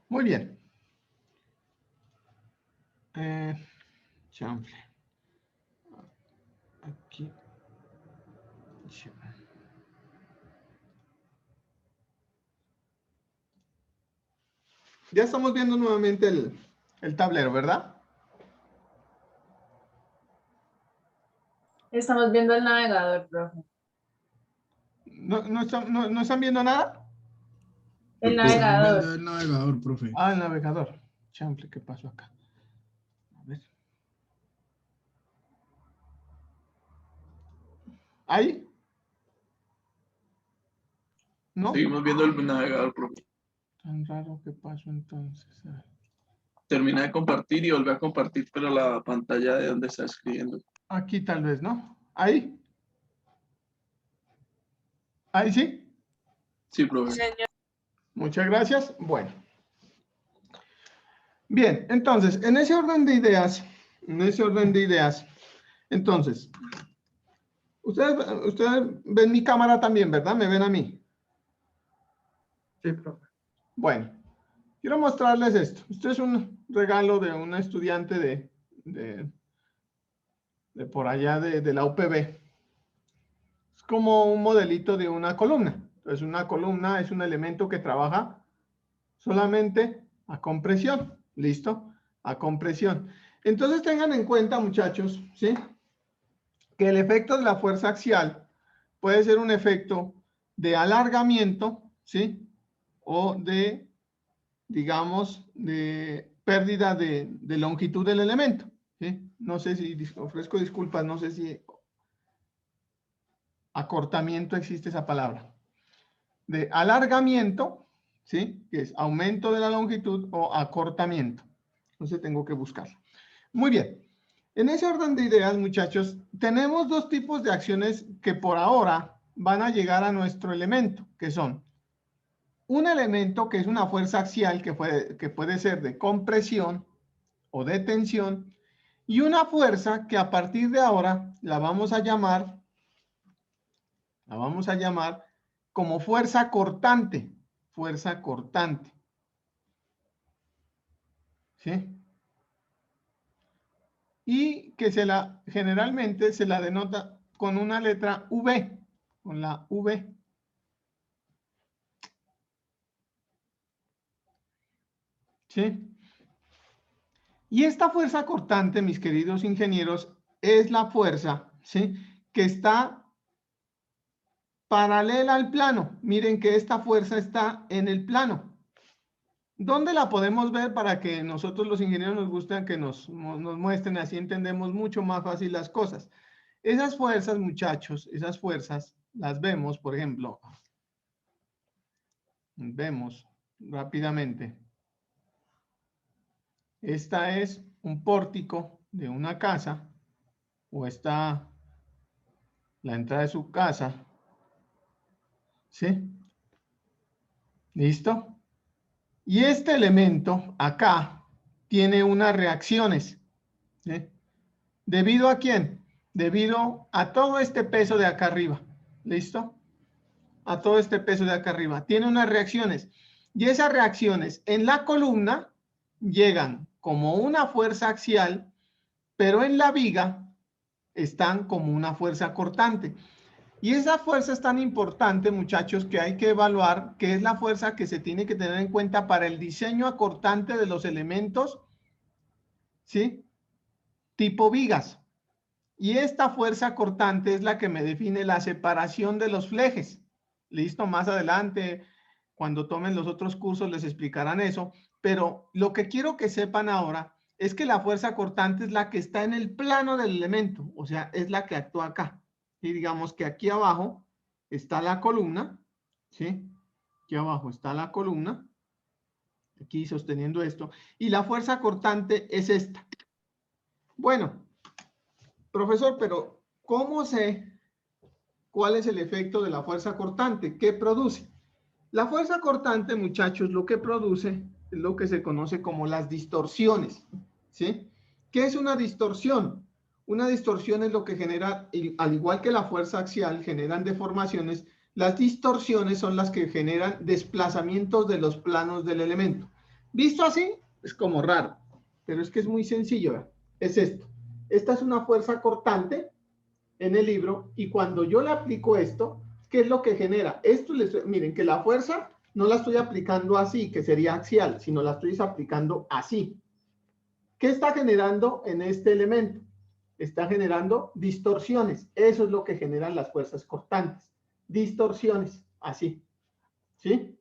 Muy bien. Chanfle. Aquí. Ya estamos viendo nuevamente el tablero, ¿verdad? Estamos viendo el navegador, profe. ¿No están viendo nada? El Estamos navegador. viendo el navegador, profe. Ah, el navegador. Chanfle, ¿qué pasó acá? A ver. ¿Ahí? ¿No? Seguimos viendo el navegador, profe. Tan raro, ¿qué pasó entonces? A ver. Termina de compartir y vuelve a compartir, pero la pantalla de donde está escribiendo. Aquí tal vez, ¿no? ¿Ahí? ¿Ahí sí? Sí, profe. Señor. Muchas gracias. Bueno. Bien, entonces, en ese orden de ideas, entonces, ustedes ven mi cámara también, ¿verdad? ¿Me ven a mí? Sí, profe. Bueno, Quiero mostrarles esto. Esto es un regalo de una estudiante de por allá de la UPB. Es como un modelito de una columna. Entonces, una columna es un elemento que trabaja solamente a compresión. ¿Listo? A compresión. Entonces, tengan en cuenta, muchachos, ¿sí?, que el efecto de la fuerza axial puede ser un efecto de alargamiento, ¿sí?, o de, digamos, de pérdida de longitud del elemento, ¿sí? No sé si, ofrezco disculpas, no sé si acortamiento existe esa palabra. De alargamiento, ¿sí?, que es aumento de la longitud, o acortamiento. Entonces tengo que buscarlo. Muy bien. En ese orden de ideas, muchachos, tenemos dos tipos de acciones que por ahora van a llegar a nuestro elemento, que son un elemento que es una fuerza axial que puede ser de compresión o de tensión, y una fuerza que a partir de ahora la vamos a llamar como fuerza cortante, ¿sí? Y que generalmente se la denota con una letra V, con la V. ¿Sí? Y esta fuerza cortante, mis queridos ingenieros, es la fuerza, ¿sí?, que está paralela al plano. Miren que esta fuerza está en el plano. ¿Dónde la podemos ver para que nosotros los ingenieros nos gusten que nos muestren? Así entendemos mucho más fácil las cosas. Esas fuerzas, muchachos, esas fuerzas las vemos, por ejemplo, vemos rápidamente. Esta es un pórtico de una casa, o está la entrada de su casa, ¿sí? ¿Listo? Y este elemento acá tiene unas reacciones, ¿sí? ¿Debido a quién? Debido a todo este peso de acá arriba. ¿Listo? A todo este peso de acá arriba. Tiene unas reacciones. Y esas reacciones en la columna llegan como una fuerza axial, pero en la viga están como una fuerza cortante. Y esa fuerza es tan importante, muchachos, que hay que evaluar, que es la fuerza que se tiene que tener en cuenta para el diseño acortante de los elementos, ¿sí?, tipo vigas. Y esta fuerza cortante es la que me define la separación de los flejes. Listo, más adelante, cuando tomen los otros cursos, les explicarán eso. Pero lo que quiero que sepan ahora es que la fuerza cortante es la que está en el plano del elemento, o sea, es la que actúa acá. Y digamos que aquí abajo está la columna, ¿sí? Aquí abajo está la columna, aquí sosteniendo esto, y la fuerza cortante es esta. Bueno, profesor, pero ¿cómo sé cuál es el efecto de la fuerza cortante? ¿Qué produce? La fuerza cortante, muchachos, lo que produce es lo que se conoce como las distorsiones, ¿sí? ¿Qué es una distorsión? Una distorsión es lo que genera, al igual que la fuerza axial, generan deformaciones. Las distorsiones son las que generan desplazamientos de los planos del elemento. Visto así, es como raro, pero es que es muy sencillo, ¿verdad? Es esto. Esta es una fuerza cortante en el libro, y cuando yo le aplico esto, ¿qué es lo que genera? Esto, miren, que la fuerza no la estoy aplicando así, que sería axial, sino la estoy aplicando así. ¿Qué está generando en este elemento? Está generando distorsiones. Eso es lo que generan las fuerzas cortantes. Distorsiones, así. ¿Sí?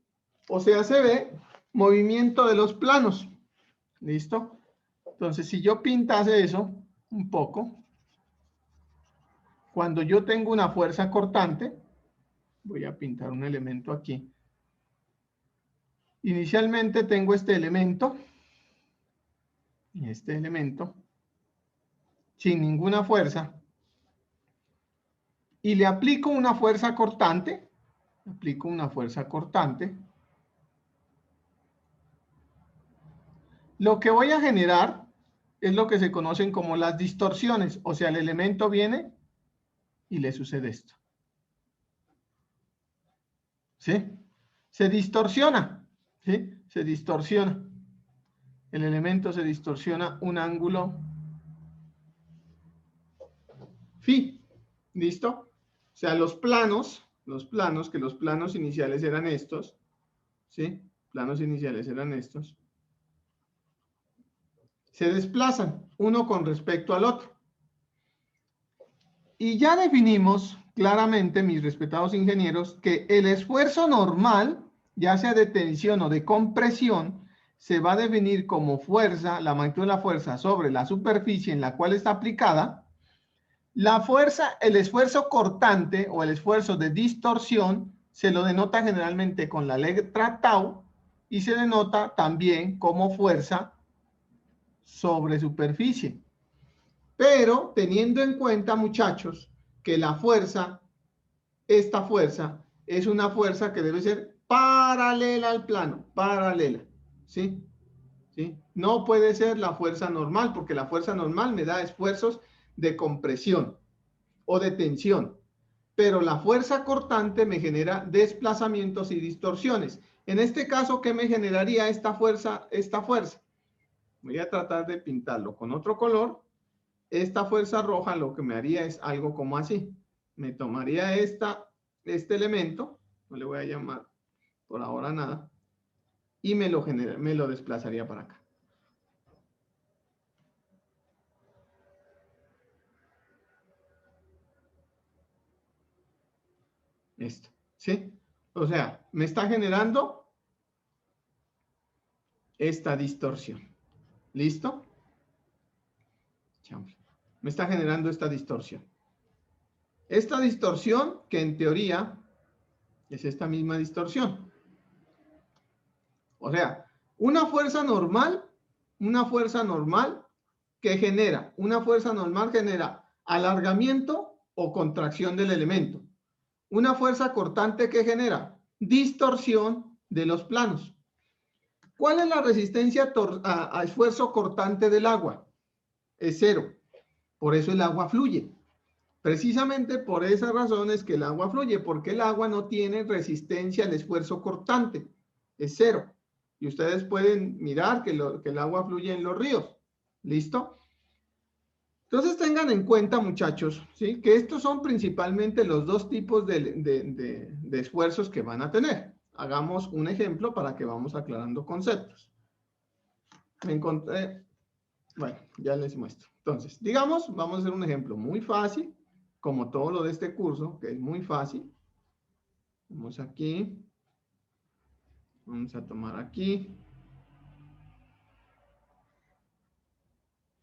O sea, se ve movimiento de los planos. ¿Listo? Entonces, si yo pintase eso un poco, cuando yo tengo una fuerza cortante, voy a pintar un elemento aquí. Inicialmente tengo este elemento, sin ninguna fuerza, y le aplico una fuerza cortante, lo que voy a generar es lo que se conocen como las distorsiones, o sea, el elemento viene y le sucede esto. ¿Sí? Se distorsiona. ¿sí? Se distorsiona. El elemento se distorsiona un ángulo phi. ¿Listo? O sea, los planos, que los planos iniciales eran estos, ¿sí? Planos iniciales eran estos. Se desplazan uno con respecto al otro. Y ya definimos claramente, mis respetados ingenieros, que el esfuerzo normal, ya sea de tensión o de compresión, se va a definir como fuerza, la magnitud de la fuerza sobre la superficie en la cual está aplicada. La fuerza, el esfuerzo cortante o el esfuerzo de distorsión se lo denota generalmente con la letra tau y se denota también como fuerza sobre superficie. Pero teniendo en cuenta, muchachos, que la fuerza, esta fuerza, es una fuerza que debe ser paralela al plano, paralela, ¿sí? ¿Sí? No puede ser la fuerza normal, porque la fuerza normal me da esfuerzos de compresión o de tensión, pero la fuerza cortante me genera desplazamientos y distorsiones. En este caso, ¿qué me generaría esta fuerza? Esta fuerza. Voy a tratar de pintarlo con otro color. Esta fuerza roja lo que me haría es algo como así. Me tomaría este elemento, no le voy a llamar por ahora nada, y me lo desplazaría para acá. Esto, ¿sí? O sea, me está generando esta distorsión. ¿Listo? Me está generando esta distorsión. Esta distorsión, que en teoría es esta misma distorsión. O sea, una fuerza normal que genera, una fuerza normal genera alargamiento o contracción del elemento. Una fuerza cortante que genera distorsión de los planos. ¿Cuál es la resistencia a esfuerzo cortante del agua? Es cero. Por eso el agua fluye. Precisamente por esa razón es que el agua fluye, porque el agua no tiene resistencia al esfuerzo cortante. Es cero. Y ustedes pueden mirar que el agua fluye en los ríos. ¿Listo? Entonces tengan en cuenta, muchachos, ¿sí? Que estos son principalmente los dos tipos de esfuerzos que van a tener. Hagamos un ejemplo para que vamos aclarando conceptos. Me encontré, bueno, ya les muestro. Entonces, digamos, vamos a hacer un ejemplo muy fácil, como todo lo de este curso, que es muy fácil. Vamos aquí. Vamos a tomar aquí.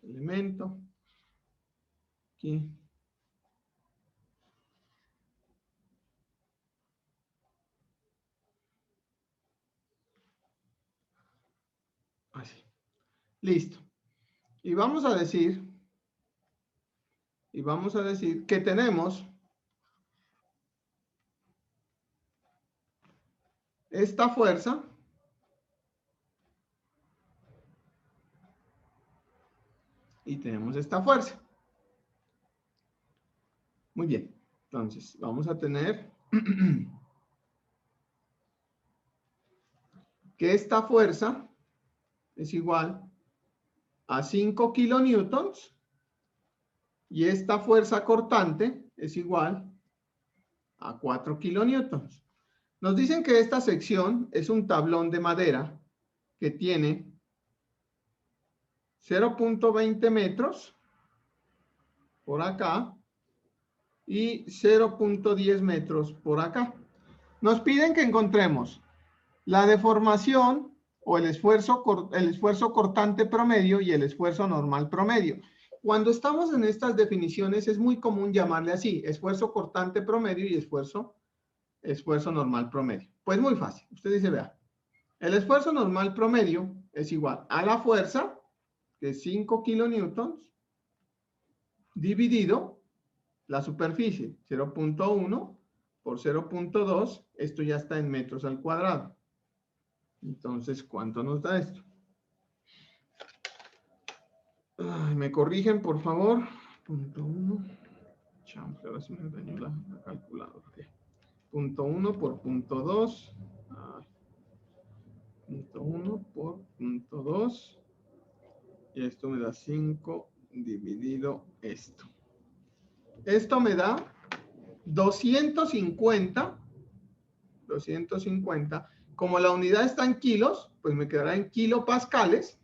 Elemento. Aquí. Así. Listo. Y vamos a decir que tenemos esta fuerza y tenemos esta fuerza. Muy bien. Entonces, vamos a tener que esta fuerza es igual a 5 kilonewtons y esta fuerza cortante es igual a 4 kilonewtons. Nos dicen que esta sección es un tablón de madera que tiene 0.20 metros por acá y 0.10 metros por acá. Nos piden que encontremos la deformación o el esfuerzo cortante promedio y el esfuerzo normal promedio. Cuando estamos en estas definiciones es muy común llamarle así, esfuerzo cortante promedio y esfuerzo normal promedio. Pues muy fácil. Usted dice, vea, el esfuerzo normal promedio es igual a la fuerza, que es 5 kilonewtons, dividido la superficie, 0.1 por 0.2, esto ya está en metros al cuadrado. Entonces, ¿cuánto nos da esto? Ay, ¿me corrigen, por favor? Punto 1. Ahora sí me dañó la calculadora. Punto 1 por punto 2. Esto me da 5 dividido esto. Esto me da 250. 250. Como la unidad está en kilos, pues me quedará en kilopascales.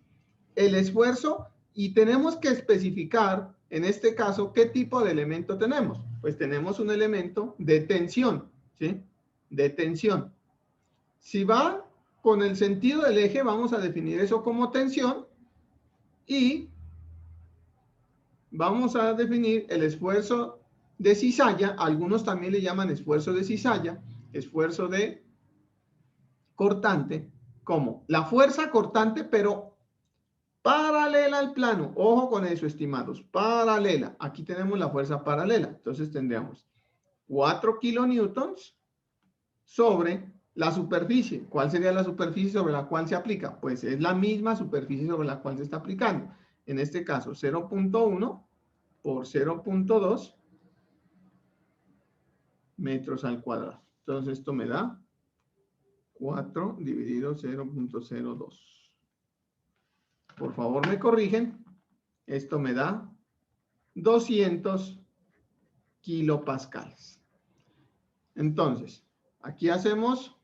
El esfuerzo, y tenemos que especificar, en este caso, qué tipo de elemento tenemos. Pues tenemos un elemento de tensión, ¿sí? De tensión. Si va con el sentido del eje, vamos a definir eso como tensión y vamos a definir el esfuerzo de cizalla. Algunos también le llaman esfuerzo de cizalla, esfuerzo de cortante, como la fuerza cortante, pero paralela al plano. Ojo con eso, estimados, paralela. Aquí tenemos la fuerza paralela. Entonces tendríamos 4 kilonewtons sobre la superficie. ¿Cuál sería la superficie sobre la cual se aplica? Pues es la misma superficie sobre la cual se está aplicando. En este caso, 0.1 por 0.2 metros al cuadrado. Entonces esto me da 4 dividido 0.02. Por favor, me corrigen. Esto me da 200 kilopascales. Entonces, aquí hacemos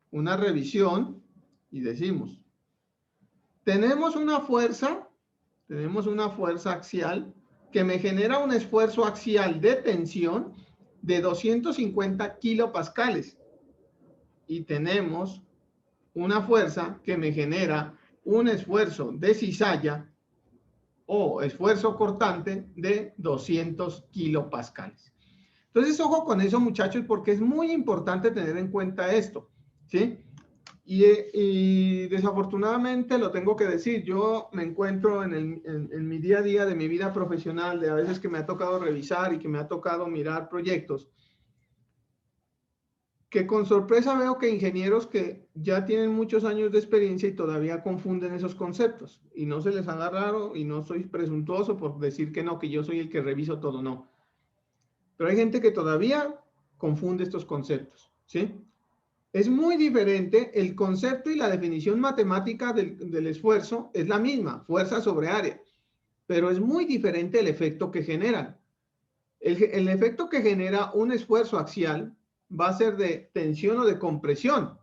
una revisión y decimos, tenemos una fuerza axial que me genera un esfuerzo axial de tensión de 250 kilopascales. Y tenemos una fuerza que me genera un esfuerzo de cizalla o esfuerzo cortante de 200 kilopascales. Entonces, ojo con eso, muchachos, porque es muy importante tener en cuenta esto, ¿sí? Y desafortunadamente lo tengo que decir, yo me encuentro en mi día a día de mi vida profesional, de a veces que me ha tocado revisar y que me ha tocado mirar proyectos, que con sorpresa veo que ingenieros que ya tienen muchos años de experiencia y todavía confunden esos conceptos. Y no se les haga raro y no soy presuntuoso por decir que no, que yo soy el que reviso todo, no. Pero hay gente que todavía confunde estos conceptos, ¿sí? Es muy diferente, el concepto y la definición matemática del esfuerzo es la misma, fuerza sobre área, pero es muy diferente el efecto que generan. El efecto que genera un esfuerzo axial va a ser de tensión o de compresión,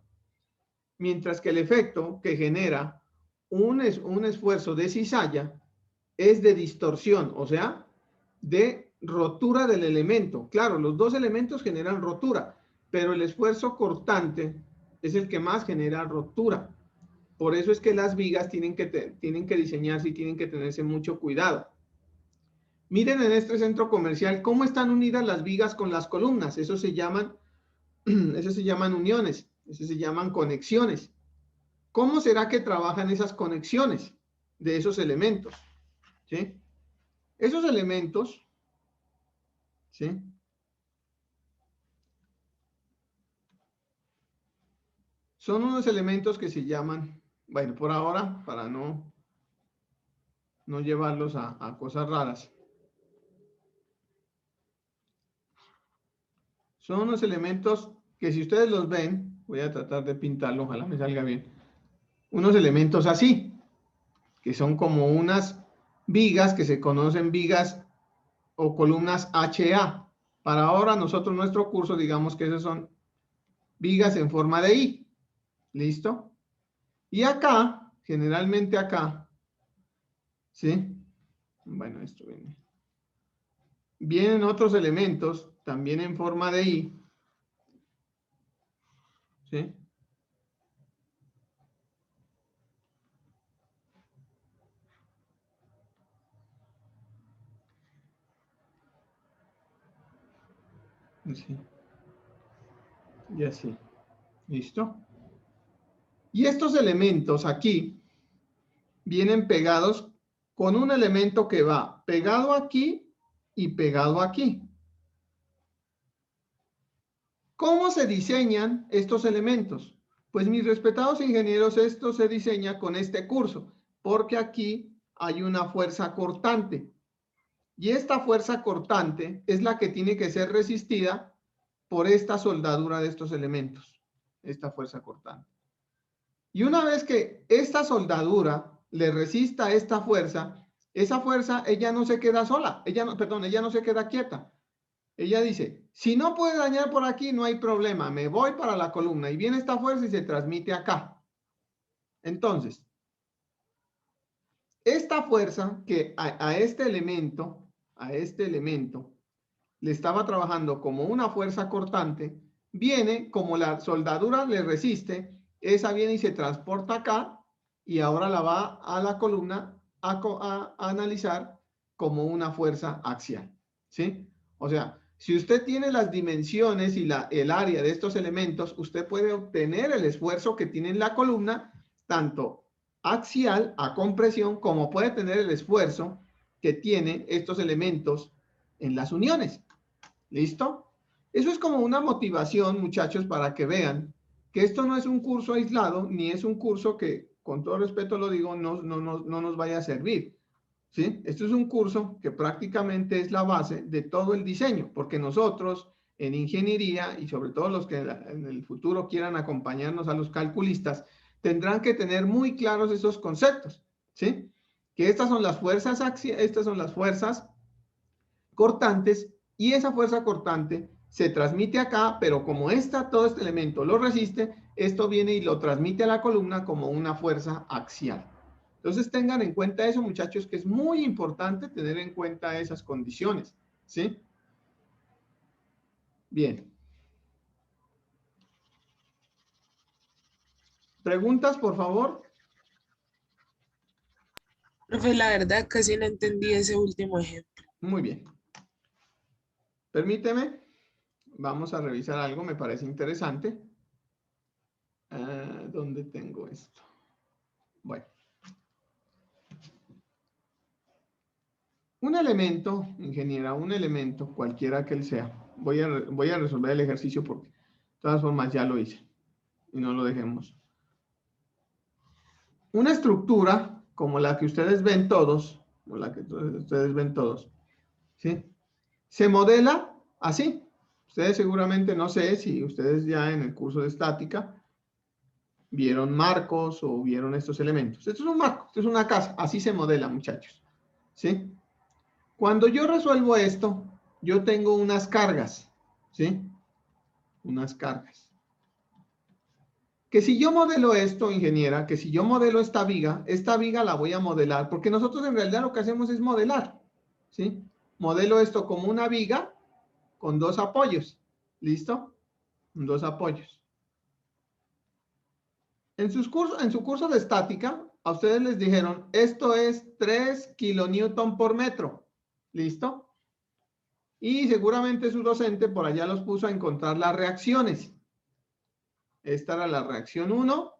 mientras que el efecto que genera un esfuerzo de cizalla es de distorsión, o sea, de rotura del elemento. Claro, los dos elementos generan rotura, pero el esfuerzo cortante es el que más genera rotura. Por eso es que las vigas tienen que diseñarse y tienen que tenerse mucho cuidado. Miren en este centro comercial cómo están unidas las vigas con las columnas. Eso se llaman uniones, eso se llaman conexiones. ¿Cómo será que trabajan esas conexiones de esos elementos? ¿Sí? Esos elementos, ¿sí? Son unos elementos que se llaman, bueno, por ahora, para no llevarlos a cosas raras. Son unos elementos que si ustedes los ven, voy a tratar de pintarlo, ojalá me salga bien. Unos elementos así, que son como unas vigas que se conocen vigas o columnas HA. Para ahora nosotros, nuestro curso, digamos que esas son vigas en forma de I. ¿Listo? Y acá, generalmente acá, ¿sí? Bueno, esto viene. Vienen otros elementos, también en forma de I. ¿Sí? Así. Y así. ¿Listo? Y estos elementos aquí vienen pegados con un elemento que va pegado aquí y pegado aquí. ¿Cómo se diseñan estos elementos? Pues mis respetados ingenieros, esto se diseña con este curso, porque aquí hay una fuerza cortante. Y esta fuerza cortante es la que tiene que ser resistida por esta soldadura de estos elementos, esta fuerza cortante. Y una vez que esta soldadura le resista esta fuerza, esa fuerza, ella no se queda sola, ella no se queda quieta. Ella dice, si no puede dañar por aquí, no hay problema, me voy para la columna y viene esta fuerza y se transmite acá. Entonces, esta fuerza que a este elemento, le estaba trabajando como una fuerza cortante, viene, como la soldadura le resiste, esa viene y se transporta acá y ahora la va a la columna a analizar como una fuerza axial, ¿sí? O sea, si usted tiene las dimensiones y el área de estos elementos, usted puede obtener el esfuerzo que tiene en la columna, tanto axial a compresión, como puede tener el esfuerzo que tienen estos elementos en las uniones. ¿Listo? Eso es como una motivación, muchachos, para que vean que esto no es un curso aislado, ni es un curso que, con todo respeto lo digo, no nos vaya a servir. ¿Sí? Esto es un curso que prácticamente es la base de todo el diseño, porque nosotros en ingeniería, y sobre todo los que en el futuro quieran acompañarnos a los calculistas, tendrán que tener muy claros esos conceptos, ¿sí? Que estas son las fuerzas estas son las fuerzas cortantes, y esa fuerza cortante se transmite acá, pero como todo este elemento lo resiste, esto viene y lo transmite a la columna como una fuerza axial. Entonces tengan en cuenta eso, muchachos, que es muy importante tener en cuenta esas condiciones, ¿sí? Bien. ¿Preguntas, por favor? Profe, la verdad casi no entendí ese último ejemplo. Muy bien. Permíteme. Vamos a revisar algo, me parece interesante. ¿Dónde tengo esto? Bueno. Un elemento, ingeniera, un elemento, cualquiera que él sea. Voy a resolver el ejercicio porque, de todas formas, ya lo hice. Y no lo dejemos. Una estructura como la que ustedes ven todos, ¿sí? Se modela así. Ustedes seguramente, no sé si ustedes ya en el curso de estática vieron marcos o vieron estos elementos. Esto es un marco, esto es una casa. Así se modela, muchachos. ¿Sí? Cuando yo resuelvo esto, yo tengo unas cargas, ¿sí? Unas cargas. Que si yo modelo esto, ingeniera, que si yo modelo esta viga la voy a modelar, porque nosotros en realidad lo que hacemos es modelar, ¿sí? Modelo esto como una viga con dos apoyos, ¿listo? Con dos apoyos. En su curso de estática, a ustedes les dijeron, esto es 3 kilonewton por metro, ¿listo? Y seguramente su docente por allá los puso a encontrar las reacciones. Esta era la reacción 1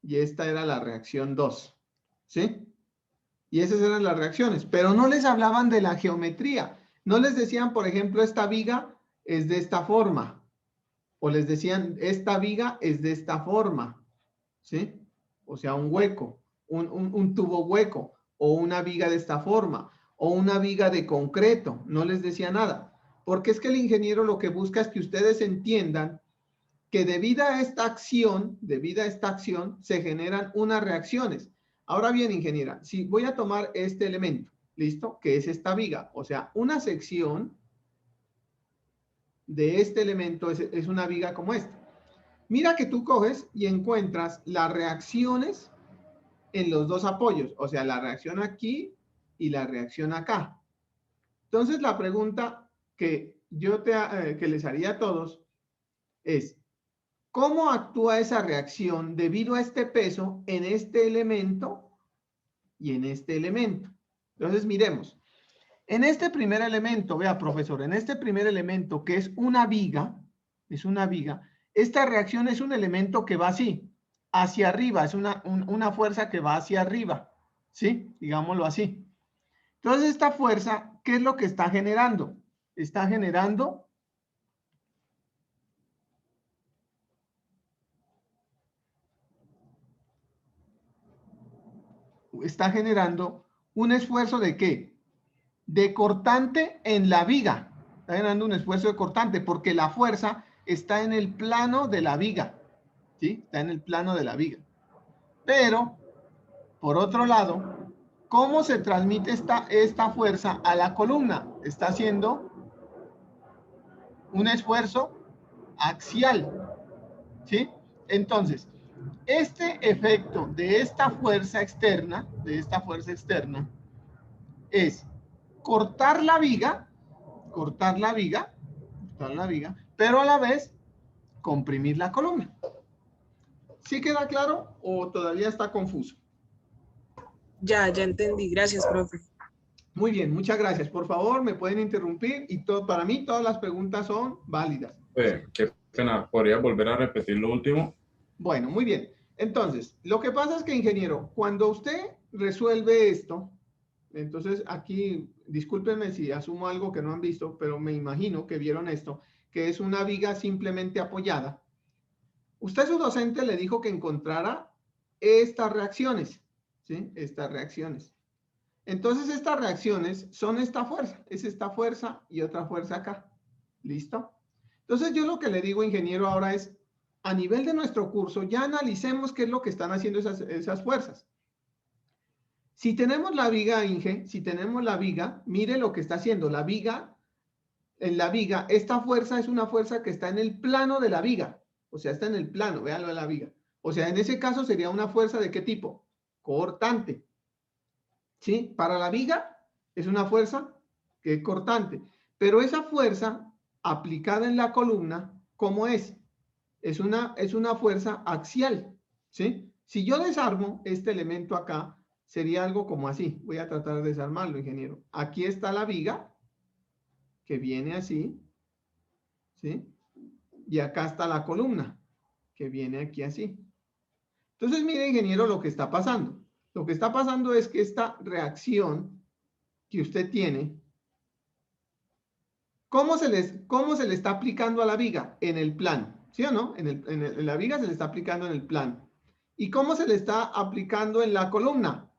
y esta era la reacción 2, ¿sí? Y esas eran las reacciones, pero no les hablaban de la geometría. No les decían, por ejemplo, esta viga es de esta forma. O les decían, esta viga es de esta forma, ¿sí? O sea, un hueco, un tubo hueco, o una viga de esta forma, o una viga de concreto. No les decía nada. Porque es que el ingeniero lo que busca es que ustedes entiendan que debido a esta acción, se generan unas reacciones. Ahora bien, ingeniera, si voy a tomar este elemento, ¿listo? Que es esta viga, o sea, una sección de este elemento es una viga como esta. Mira que tú coges y encuentras las reacciones en los dos apoyos, o sea, la reacción aquí y la reacción acá. Entonces, la pregunta que yo que les haría a todos es, ¿cómo actúa esa reacción debido a este peso en este elemento y en este elemento? Entonces, miremos. En este primer elemento, vea, profesor, en este primer elemento que es una viga, esta reacción es un elemento que va así, hacia arriba, es una fuerza que va hacia arriba, ¿sí? Digámoslo así. Entonces, esta fuerza, ¿qué es lo que está generando? Está generando un esfuerzo ¿de qué? De cortante en la viga. Está generando un esfuerzo de cortante porque la fuerza está en el plano de la viga. ¿Sí? Está en el plano de la viga. Pero Por otro lado, ¿cómo se transmite esta fuerza a la columna? Está haciendo un esfuerzo axial, ¿sí? Entonces, este efecto de esta fuerza externa, es cortar la viga, pero a la vez comprimir la columna. ¿Sí queda claro o todavía está confuso? Ya entendí. Gracias, profe. Muy bien, muchas gracias. Por favor, me pueden interrumpir y para mí todas las preguntas son válidas. Qué pena, ¿podría volver a repetir lo último? Bueno, muy bien. Entonces, lo que pasa es que, ingeniero, cuando usted resuelve esto, entonces aquí, discúlpenme si asumo algo que no han visto, pero me imagino que vieron esto, que es una viga simplemente apoyada. Usted, su docente, le dijo que encontrara estas reacciones, ¿sí? Estas reacciones. Entonces, estas reacciones son esta fuerza, es esta fuerza y otra fuerza acá. ¿Listo? Entonces, yo lo que le digo, ingeniero, ahora es, a nivel de nuestro curso, ya analicemos qué es lo que están haciendo esas fuerzas. Si tenemos la viga, Inge, si tenemos la viga, mire lo que está haciendo. La viga, en la viga, esta fuerza es una fuerza que está en el plano de la viga. O sea, está en el plano, véanlo de la viga. O sea, en ese caso sería una fuerza ¿de qué tipo? Cortante. ¿Sí? Para la viga es una fuerza que es cortante. Pero esa fuerza aplicada en la columna, ¿cómo es? Es una fuerza axial. ¿Sí? Si yo desarmo este elemento acá, sería algo como así. Voy a tratar de desarmarlo, ingeniero. Aquí está la viga, que viene así. ¿Sí? Y acá está la columna, que viene aquí así. Entonces, mire, ingeniero, lo que está pasando. Lo que está pasando es que esta reacción que usted tiene, ¿cómo se le está aplicando a la viga? En el plano, ¿sí o no? En la viga se le está aplicando en el plano. ¿Y cómo se le está aplicando en la columna?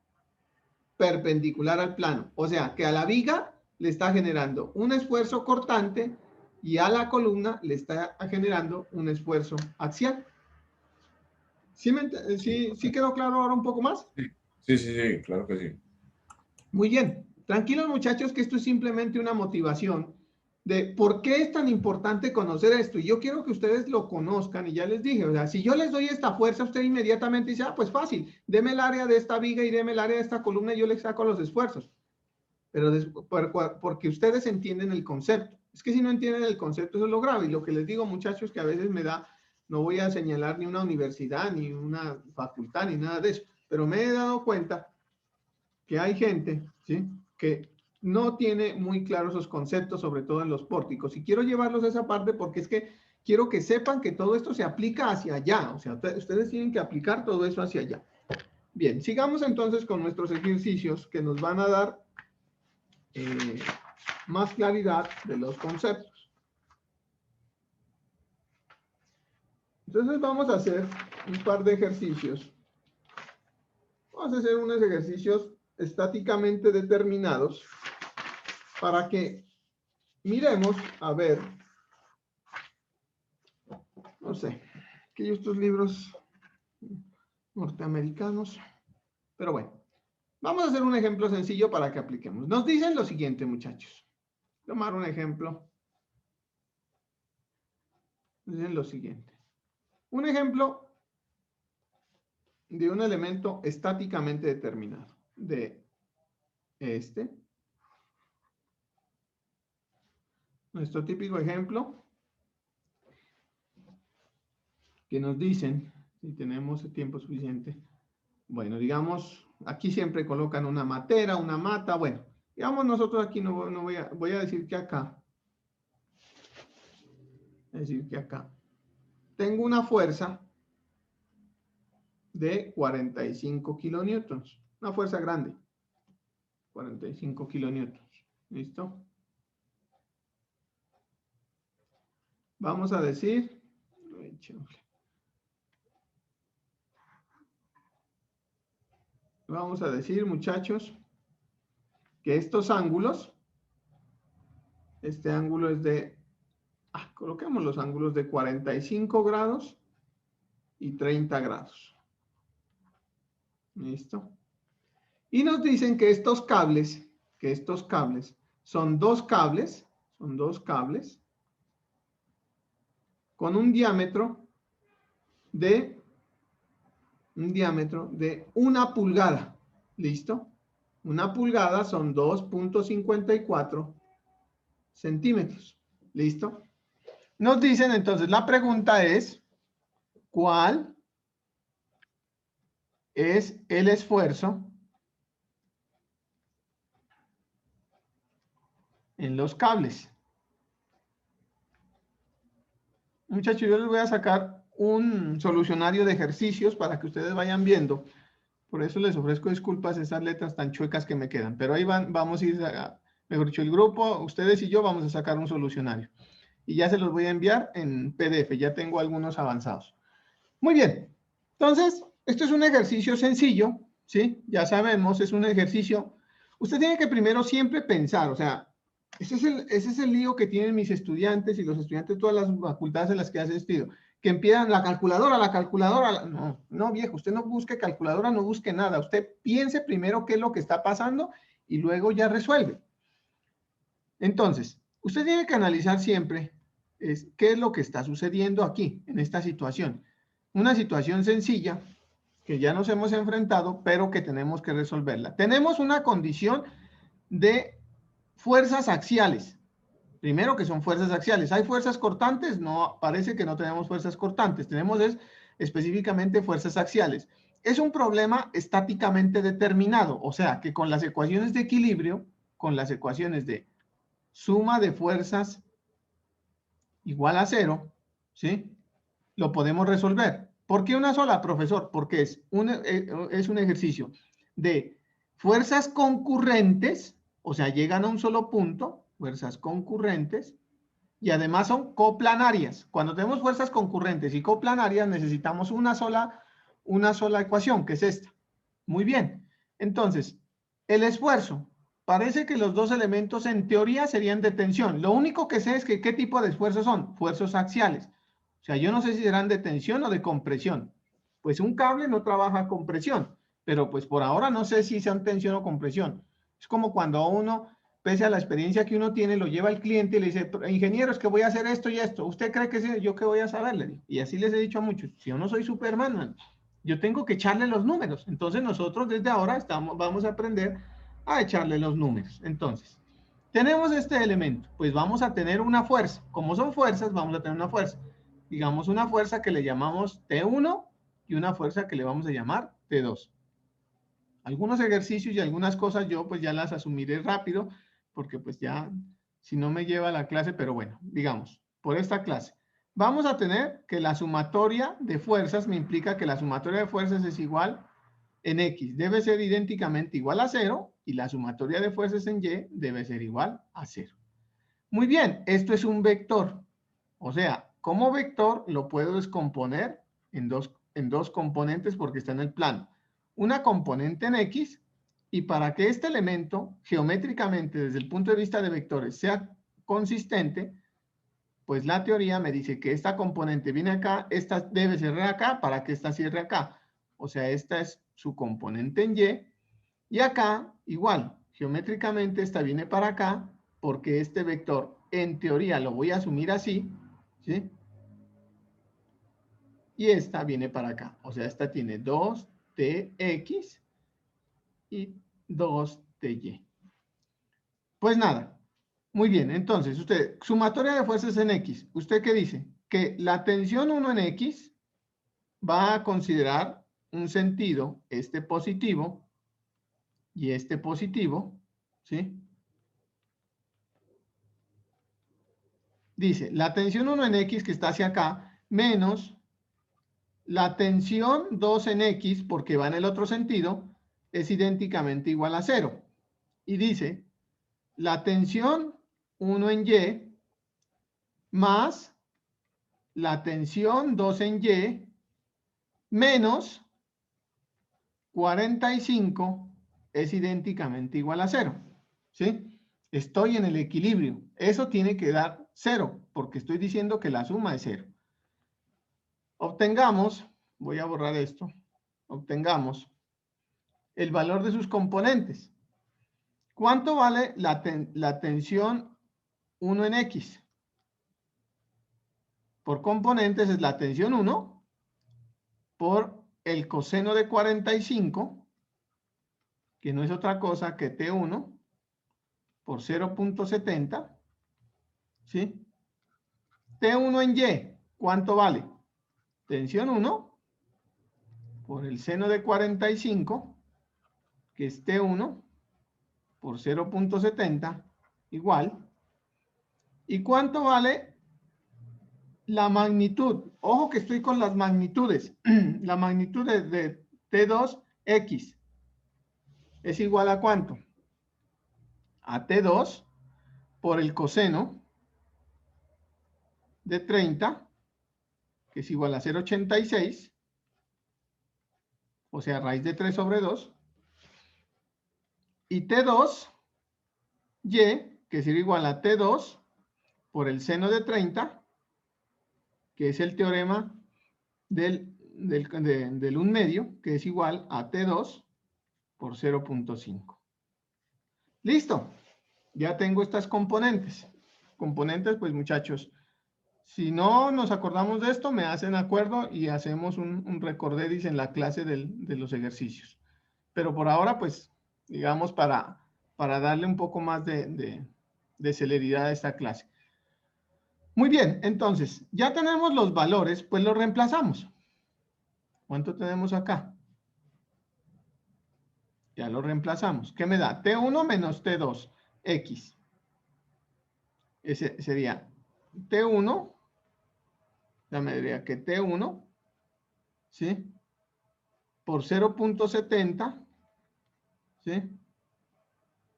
Perpendicular al plano. O sea, que a la viga le está generando un esfuerzo cortante y a la columna le está generando un esfuerzo axial. ¿Sí quedó claro ahora un poco más? Sí, claro que sí. Muy bien. Tranquilos, muchachos, que esto es simplemente una motivación de por qué es tan importante conocer esto. Y yo quiero que ustedes lo conozcan y ya les dije, o sea, si yo les doy esta fuerza, usted inmediatamente dice, pues fácil, deme el área de esta viga y deme el área de esta columna y yo le saco los esfuerzos. Pero porque ustedes entienden el concepto. Es que si no entienden el concepto, eso es lo grave. Y lo que les digo, muchachos, que a veces no voy a señalar ni una universidad, ni una facultad, ni nada de eso, pero me he dado cuenta que hay gente, ¿sí?, que no tiene muy claros esos conceptos, sobre todo en los pórticos. Y quiero llevarlos a esa parte porque es que quiero que sepan que todo esto se aplica hacia allá. O sea, ustedes tienen que aplicar todo eso hacia allá. Bien, sigamos entonces con nuestros ejercicios que nos van a dar más claridad de los conceptos. Entonces vamos a hacer un par de ejercicios. Vamos a hacer unos ejercicios estáticamente determinados para que miremos, a ver, no sé, que estos libros norteamericanos, pero bueno, vamos a hacer un ejemplo sencillo para que apliquemos. Nos dicen lo siguiente, muchachos. Tomar un ejemplo. Dicen lo siguiente. Un ejemplo de un elemento estáticamente determinado. De nuestro típico ejemplo, que nos dicen, si tenemos tiempo suficiente, bueno, digamos, aquí siempre colocan una matera, una mata, bueno, digamos nosotros aquí no voy a decir que acá, tengo una fuerza de 45 kilonewtons, una fuerza grande, 45 kilonewtons, ¿listo? Vamos a decir, muchachos, que estos ángulos, este ángulo es de, coloquemos los ángulos de 45 grados y 30 grados. ¿Listo? Y nos dicen que estos cables son dos cables con un diámetro de 1 pulgada. ¿Listo? 1 pulgada son 2.54 centímetros. ¿Listo? Nos dicen entonces, la pregunta es, ¿cuál es el esfuerzo en los cables? Muchachos, yo les voy a sacar un solucionario de ejercicios para que ustedes vayan viendo. Por eso les ofrezco disculpas esas letras tan chuecas que me quedan. Pero ahí vamos a ir, mejor dicho, el grupo, ustedes y yo vamos a sacar un solucionario. Y ya se los voy a enviar en PDF. Ya tengo algunos avanzados. Muy bien. Entonces, esto es un ejercicio sencillo, ¿sí? Ya sabemos, es un ejercicio. Usted tiene que primero siempre pensar, o sea, ese es el lío que tienen mis estudiantes y los estudiantes de todas las facultades en las que he asistido, que empiezan la calculadora. No, viejo, usted no busque calculadora, no busque nada. Usted piense primero qué es lo que está pasando y luego ya resuelve. Entonces, usted tiene que analizar siempre qué es lo que está sucediendo aquí, en esta situación. Una situación sencilla que ya nos hemos enfrentado, pero que tenemos que resolverla. Tenemos una condición de fuerzas axiales. Primero, que son fuerzas axiales. ¿Hay fuerzas cortantes? No, parece que no tenemos fuerzas cortantes. Tenemos específicamente fuerzas axiales. Es un problema estáticamente determinado, o sea, que con las ecuaciones de equilibrio, con las ecuaciones de suma de fuerzas igual a 0, ¿sí? Lo podemos resolver. ¿Por qué una sola, profesor? Porque es un ejercicio de fuerzas concurrentes, o sea, llegan a un solo punto, fuerzas concurrentes, y además son coplanarias. Cuando tenemos fuerzas concurrentes y coplanarias, necesitamos una sola ecuación, que es esta. Muy bien. Entonces, el esfuerzo. Parece que los dos elementos en teoría serían de tensión. Lo único que sé es que qué tipo de esfuerzos son. Fuerzas axiales. O sea, yo no sé si serán de tensión o de compresión. Pues un cable no trabaja con presión, pero pues por ahora no sé si sean tensión o compresión. Es como cuando a uno, pese a la experiencia que uno tiene, lo lleva al cliente y le dice, ingeniero, es que voy a hacer esto y esto. ¿Usted cree que sí? ¿Yo qué voy a saberle? Y así les he dicho a muchos, si yo no soy Superman, man, yo tengo que echarle los números. Entonces nosotros desde ahora vamos a aprender a echarle los números. Entonces, tenemos este elemento, pues vamos a tener una fuerza. Como son fuerzas, vamos a tener una fuerza. Digamos una fuerza que le llamamos T1 y una fuerza que le vamos a llamar T2. Algunos ejercicios y algunas cosas yo pues ya las asumiré rápido, porque pues ya si no me lleva la clase, pero bueno, digamos, por esta clase. Vamos a tener que la sumatoria de fuerzas me implica que la sumatoria de fuerzas es igual en X, debe ser idénticamente igual a 0, y la sumatoria de fuerzas en Y debe ser igual a 0. Muy bien, esto es un vector. O sea, como vector lo puedo descomponer en dos componentes porque está en el plano. Una componente en X, y para que este elemento geométricamente desde el punto de vista de vectores sea consistente, pues la teoría me dice que esta componente viene acá, esta debe cerrar acá para que esta cierre acá. O sea, esta es su componente en Y, y acá igual, geométricamente esta viene para acá porque este vector en teoría lo voy a asumir así, ¿sí? Y esta viene para acá, o sea, esta tiene 2tx y 2ty. Pues nada, muy bien, entonces usted, sumatoria de fuerzas en X, ¿usted qué dice? Que la tensión 1 en X va a considerar un sentido, este positivo y este positivo, ¿sí? Dice, la tensión 1 en X que está hacia acá, menos la tensión 2 en X, porque va en el otro sentido, es idénticamente igual a 0. Y dice, la tensión 1 en Y más la tensión 2 en Y menos 45 es idénticamente igual a 0. ¿Sí? Estoy en el equilibrio. Eso tiene que dar 0, porque estoy diciendo que la suma es 0. Obtengamos, voy a borrar esto, obtengamos el valor de sus componentes. ¿Cuánto vale la tensión 1 en X? Por componentes es la tensión 1 por el coseno de 45, que no es otra cosa que T1 por 0.70, ¿sí? T1 en Y, ¿cuánto vale? Tensión 1 por el seno de 45, que es T1 por 0.70, igual. ¿Y cuánto vale la magnitud? Ojo que estoy con las magnitudes. La magnitud de T2X es igual a ¿cuánto? A T2 por el coseno de 30, que es igual a 0.86, o sea, raíz de 3 sobre 2, y T2Y, que es igual a T2 por el seno de 30, que es el teorema del 1 medio, que es igual a T2 por 0.5. Listo, ya tengo estas componentes. Componentes, pues muchachos, si no nos acordamos de esto, me hacen acuerdo y hacemos un recordedis en la clase de los ejercicios. Pero por ahora, pues, digamos, para darle un poco más de celeridad a esta clase. Muy bien, entonces, ya tenemos los valores, pues los reemplazamos. ¿Cuánto tenemos acá? Ya lo reemplazamos. ¿Qué me da? T1 menos T2, X. Ese sería T1, ya me diría que T1, ¿sí? Por 0.70, ¿sí?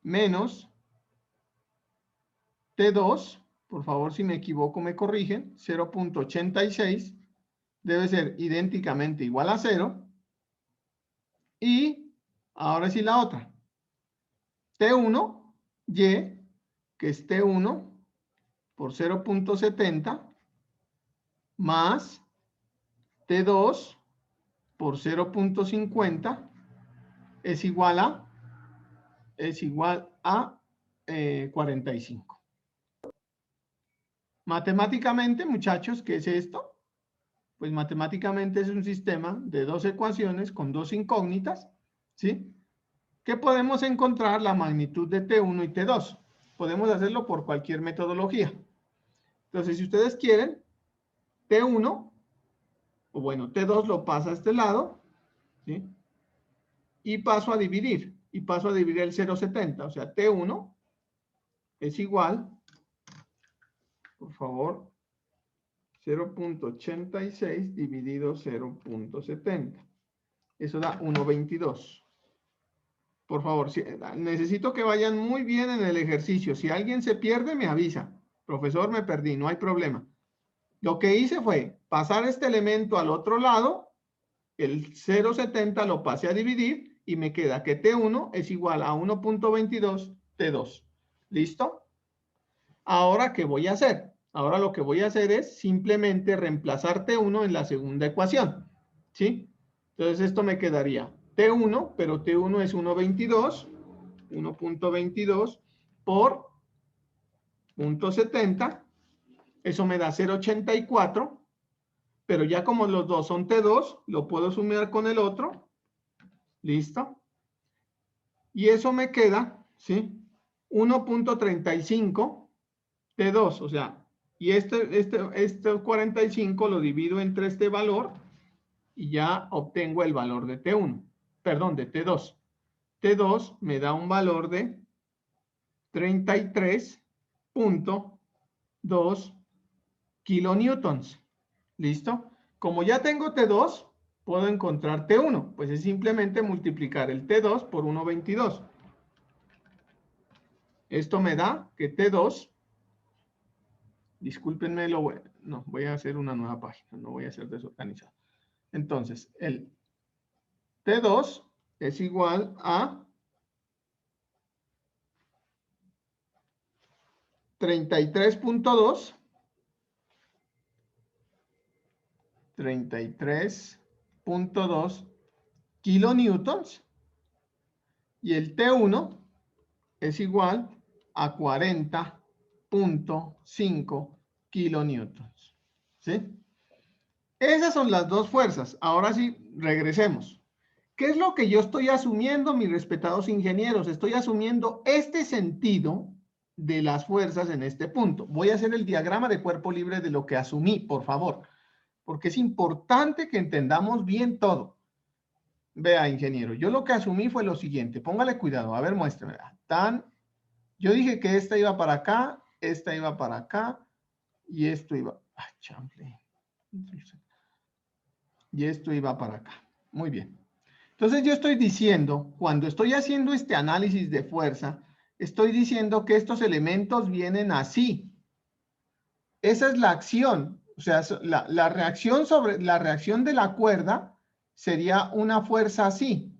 Menos T2, por favor, si me equivoco me corrigen, 0.86, debe ser idénticamente igual a 0. Y ahora sí la otra. T1, Y, que es T1 por 0.70 más T2 por 0.50 es igual a 45. Matemáticamente, muchachos, ¿qué es esto? Pues matemáticamente es un sistema de dos ecuaciones con dos incógnitas, ¿sí? Que podemos encontrar la magnitud de T1 y T2. Podemos hacerlo por cualquier metodología. Entonces, si ustedes quieren, T1, o bueno, T2 lo pasa a este lado, ¿sí? Y paso a dividir. Y paso a dividir el 0.70. O sea, T1 es igual, por favor, 0.86 dividido 0.70. Eso da 1.22. Por favor, necesito que vayan muy bien en el ejercicio. Si alguien se pierde, me avisa. Profesor, me perdí, no hay problema. Lo que hice fue pasar este elemento al otro lado, el 0.70 lo pasé a dividir y me queda que T1 es igual a 1.22 T2. ¿Listo? Ahora, ¿qué voy a hacer? Ahora lo que voy a hacer es simplemente reemplazar T1 en la segunda ecuación. ¿Sí? Entonces esto me quedaría T1, pero T1 es 1.22 por 0.70. Eso me da 0.84. Pero ya como los dos son T2, lo puedo sumar con el otro. ¿Listo? Y eso me queda, ¿sí? 1.35 T2, o sea, y este 45 lo divido entre este valor y ya obtengo el valor de T1, perdón, de T2. T2 me da un valor de 33.2 kilonewtons. ¿Listo? Como ya tengo T2, puedo encontrar T1. Pues es simplemente multiplicar el T2 por 1.22. Esto me da que T2, discúlpenme, no, voy a hacer una nueva página, no voy a ser desorganizado. Entonces, el T2 es igual a 33.2 kilonewtons Y el T1 es igual a 40.5 kilonewtons. ¿Sí? Esas son las dos fuerzas. Ahora sí, regresemos. ¿Qué es lo que yo estoy asumiendo, mis respetados ingenieros? Estoy asumiendo este sentido de las fuerzas en este punto. Voy a hacer el diagrama de cuerpo libre de lo que asumí, por favor, porque es importante que entendamos bien todo. Vea, ingeniero, yo lo que asumí fue lo siguiente. Póngale cuidado. A ver, muéstrame. Yo dije que esta iba para acá, esta iba para acá, y esto iba... ¡Ay, chample! Y esto iba para acá. Muy bien. Entonces yo estoy diciendo, cuando estoy haciendo este análisis de fuerza, estoy diciendo que estos elementos vienen así. Esa es la acción. O sea, la reacción de la cuerda sería una fuerza así.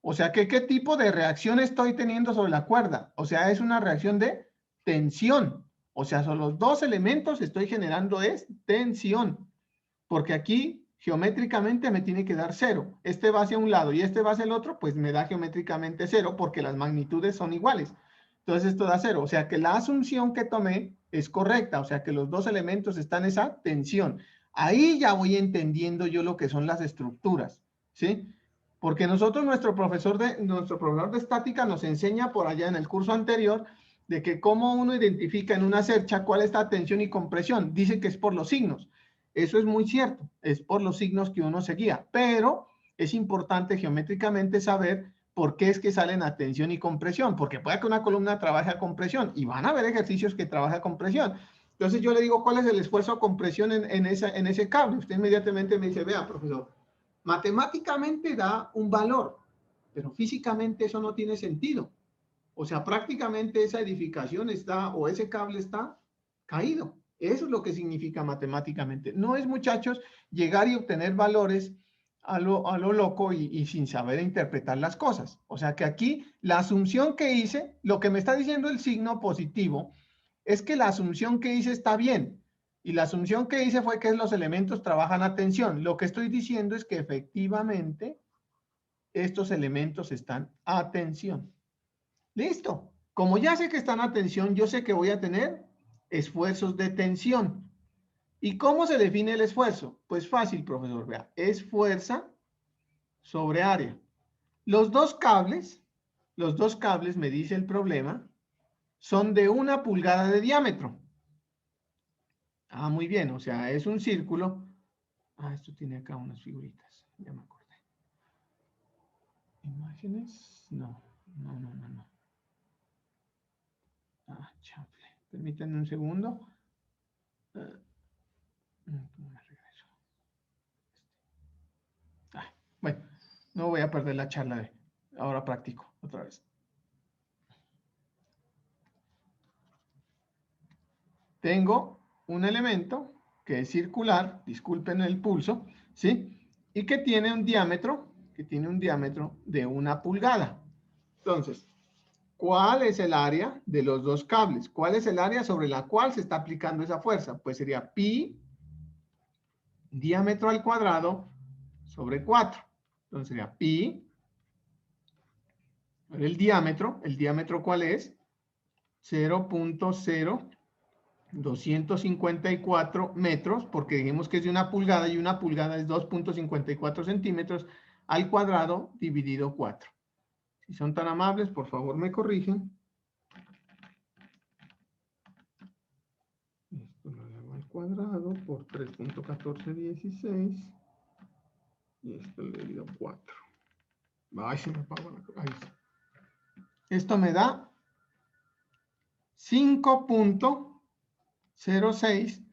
O sea, ¿qué tipo de reacción estoy teniendo sobre la cuerda? O sea, es una reacción de tensión. O sea, son los dos elementos que estoy generando es tensión. Porque aquí, geométricamente, me tiene que dar 0. Este va hacia un lado y este va hacia el otro, pues me da geométricamente 0 porque las magnitudes son iguales. Entonces esto da 0. O sea que la asunción que tomé es correcta. O sea que los dos elementos están en esa tensión. Ahí ya voy entendiendo yo lo que son las estructuras. ¿Sí? Porque nuestro profesor de estática nos enseña por allá en el curso anterior de que cómo uno identifica en una cercha cuál es la tensión y compresión. Dice que es por los signos. Eso es muy cierto, es por los signos que uno se guía, pero es importante geométricamente saber por qué es que salen a tensión y compresión, porque puede que una columna trabaje a compresión y van a haber ejercicios que trabajan a compresión. Entonces yo le digo, ¿cuál es el esfuerzo a compresión en ese cable? Usted inmediatamente me dice, vea, profesor, matemáticamente da un valor, pero físicamente eso no tiene sentido. O sea, prácticamente esa edificación está, o ese cable está caído. Eso es lo que significa matemáticamente. No es, muchachos, llegar y obtener valores a lo loco y sin saber interpretar las cosas. O sea que aquí la asunción que hice, lo que me está diciendo el signo positivo, es que la asunción que hice está bien. Y la asunción que hice fue que los elementos trabajan a tensión. Lo que estoy diciendo es que efectivamente estos elementos están a tensión. Listo. Como ya sé que están a tensión, yo sé que voy a tener esfuerzos de tensión. ¿Y cómo se define el esfuerzo? Pues fácil, profesor. Vea, es fuerza sobre área. Los dos cables, me dice el problema, son de 1 pulgada de diámetro. Ah, muy bien. O sea, es un círculo. Ah, esto tiene acá unas figuritas. Ya me acordé. ¿Imágenes? No. Ah, chable. Permítanme un segundo. ¿Cómo me regreso? Bueno, no voy a perder la charla de ahora practico otra vez. Tengo un elemento que es circular, disculpen el pulso, ¿sí? Y que tiene un diámetro, de 1 pulgada. Entonces, ¿cuál es el área de los dos cables? ¿Cuál es el área sobre la cual se está aplicando esa fuerza? Pues sería pi diámetro al cuadrado sobre 4. Entonces sería pi, el diámetro ¿cuál es? 0.0254 metros, porque dijimos que es de 1 pulgada y 1 pulgada es 2.54 centímetros al cuadrado dividido 4. Si son tan amables, por favor me corrigen. Esto lo hago al cuadrado por 3.1416 y esto le divido 4. Ay, se me apagó la... Ahí está. Esto me da 5.06,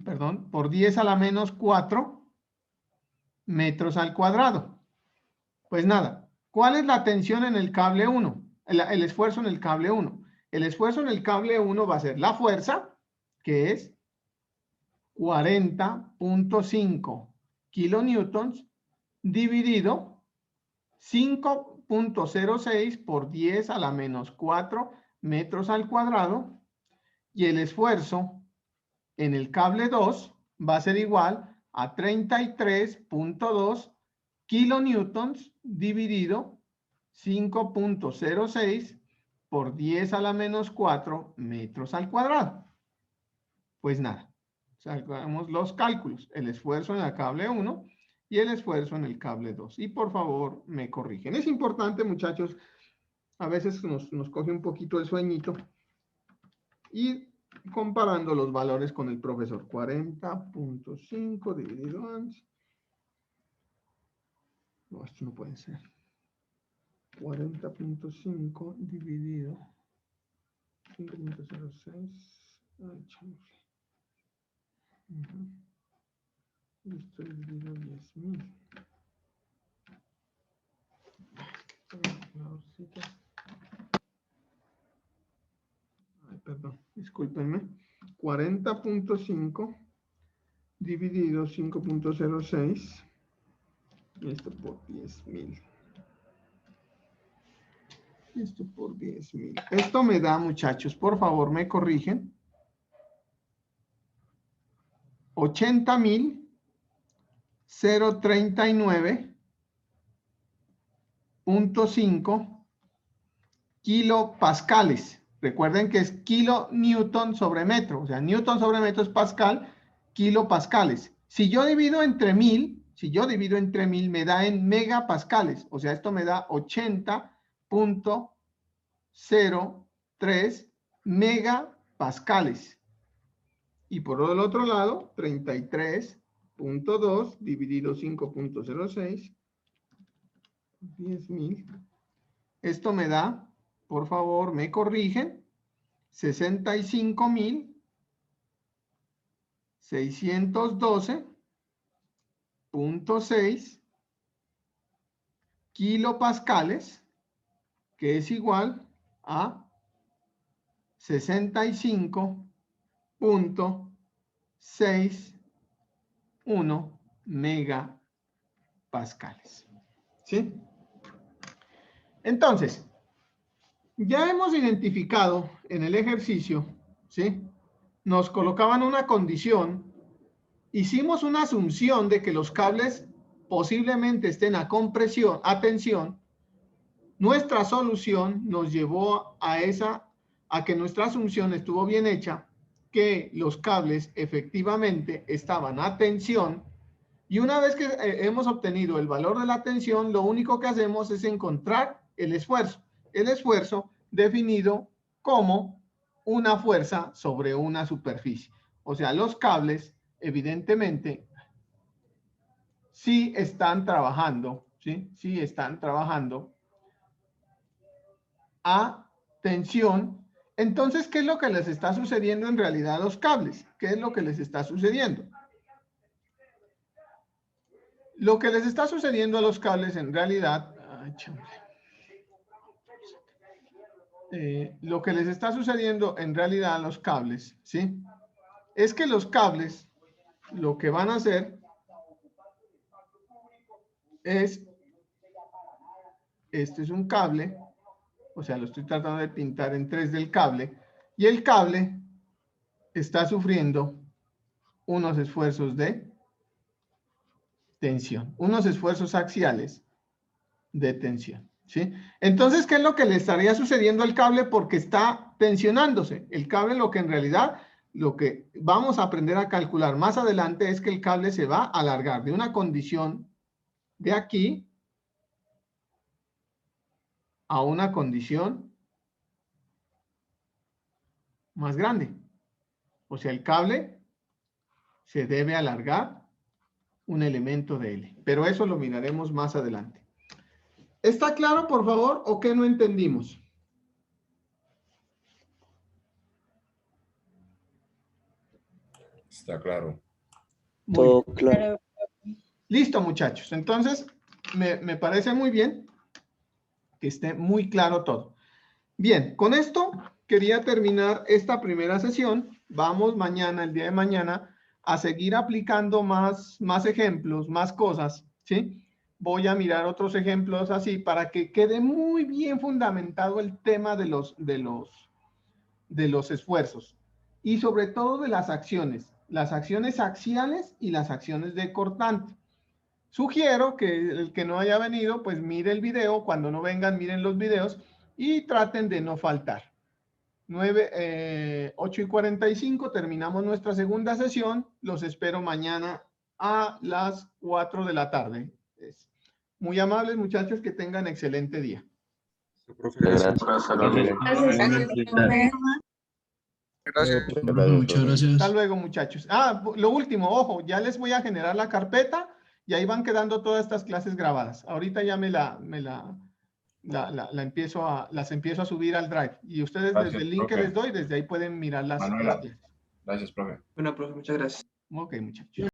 perdón, por 10 a la menos 4 metros al cuadrado. Pues nada, ¿cuál es la tensión en el cable 1? El esfuerzo en el cable 1. El esfuerzo en el cable 1 va a ser la fuerza, que es 40.5 kilonewtons, dividido 5.06 por 10 a la menos 4 metros al cuadrado, y el esfuerzo en el cable 2 va a ser igual a 33.2 kilonewtons dividido 5.06 por 10 a la menos 4 metros al cuadrado. Pues nada, sacamos los cálculos, el esfuerzo en el cable 1 y el esfuerzo en el cable 2. Y por favor, me corrigen. Es importante, muchachos, a veces nos coge un poquito el sueñito. Y comparando los valores con el profesor. 40.5 dividido en... No, esto no puede ser. 40.5 dividido 5.06. Ay, chanfle. Esto dividido 10.000. Ay, perdón, discúlpenme. 40.5 dividido 5.06. Esto por 10.000. Esto por 10.000. Esto me da, muchachos, por favor, me corrigen. 80.039.5 kilopascales. Recuerden que es kilonewton sobre metro. O sea, newton sobre metro es pascal, kilopascales. Si yo divido entre 1000, me da en megapascales. O sea, esto me da 80.03 megapascales. Y por el otro lado, 33.2 dividido 5.06, 10.000. Esto me da, por favor, me corrigen, 65.612.6 kilopascales, que es igual a 65.61 megapascales. ¿Sí? Entonces, ya hemos identificado en el ejercicio, ¿sí? Nos colocaban una condición, hicimos una asunción de que los cables posiblemente estén a compresión, a tensión. Nuestra solución nos llevó a que nuestra asunción estuvo bien hecha, que los cables efectivamente estaban a tensión, y una vez que hemos obtenido el valor de la tensión, lo único que hacemos es encontrar el esfuerzo definido como una fuerza sobre una superficie. O sea, los cables evidentemente sí están trabajando, ¿sí? Sí están trabajando a tensión. Entonces, ¿qué es lo que les está sucediendo en realidad a los cables? ¿Qué es lo que les está sucediendo? Lo que les está sucediendo a los cables en realidad... lo que les está sucediendo en realidad a los cables, ¿sí? Es que los cables lo que van a hacer es... Este es un cable... O sea, lo estoy tratando de pintar en 3 del cable. Y el cable está sufriendo unos esfuerzos de tensión. Unos esfuerzos axiales de tensión. ¿Sí? Entonces, ¿qué es lo que le estaría sucediendo al cable? Porque está tensionándose. El cable, lo que en realidad, lo que vamos a aprender a calcular más adelante es que el cable se va a alargar de una condición de aquí a una condición más grande. O sea, el cable se debe alargar un elemento de L. Pero eso lo miraremos más adelante. ¿Está claro, por favor, o qué no entendimos? Está claro. Todo claro. Listo, muchachos. Entonces, me parece muy bien que esté muy claro todo. Bien, con esto quería terminar esta primera sesión. Vamos mañana, el día de mañana, a seguir aplicando más ejemplos, más cosas, ¿sí? Voy a mirar otros ejemplos así para que quede muy bien fundamentado el tema de los esfuerzos y sobre todo de las acciones axiales y las acciones de cortante. Sugiero que el que no haya venido, pues mire el video. Cuando no vengan, miren los videos y traten de no faltar. 8:45 terminamos nuestra segunda sesión. Los espero mañana a las 4 de la tarde. Muy amables, muchachos, que tengan excelente día. Profe, gracias. Muchas gracias. Hasta luego, muchachos. Ah, lo último, ojo, ya les voy a generar la carpeta y ahí van quedando todas estas clases grabadas. Ahorita ya las empiezo a subir al Drive. Y ustedes Gracias, desde el link que profe. les doy, desde ahí pueden mirar las Manuela. clases. Gracias, profe. Bueno, profe, muchas gracias. Ok, muchachos.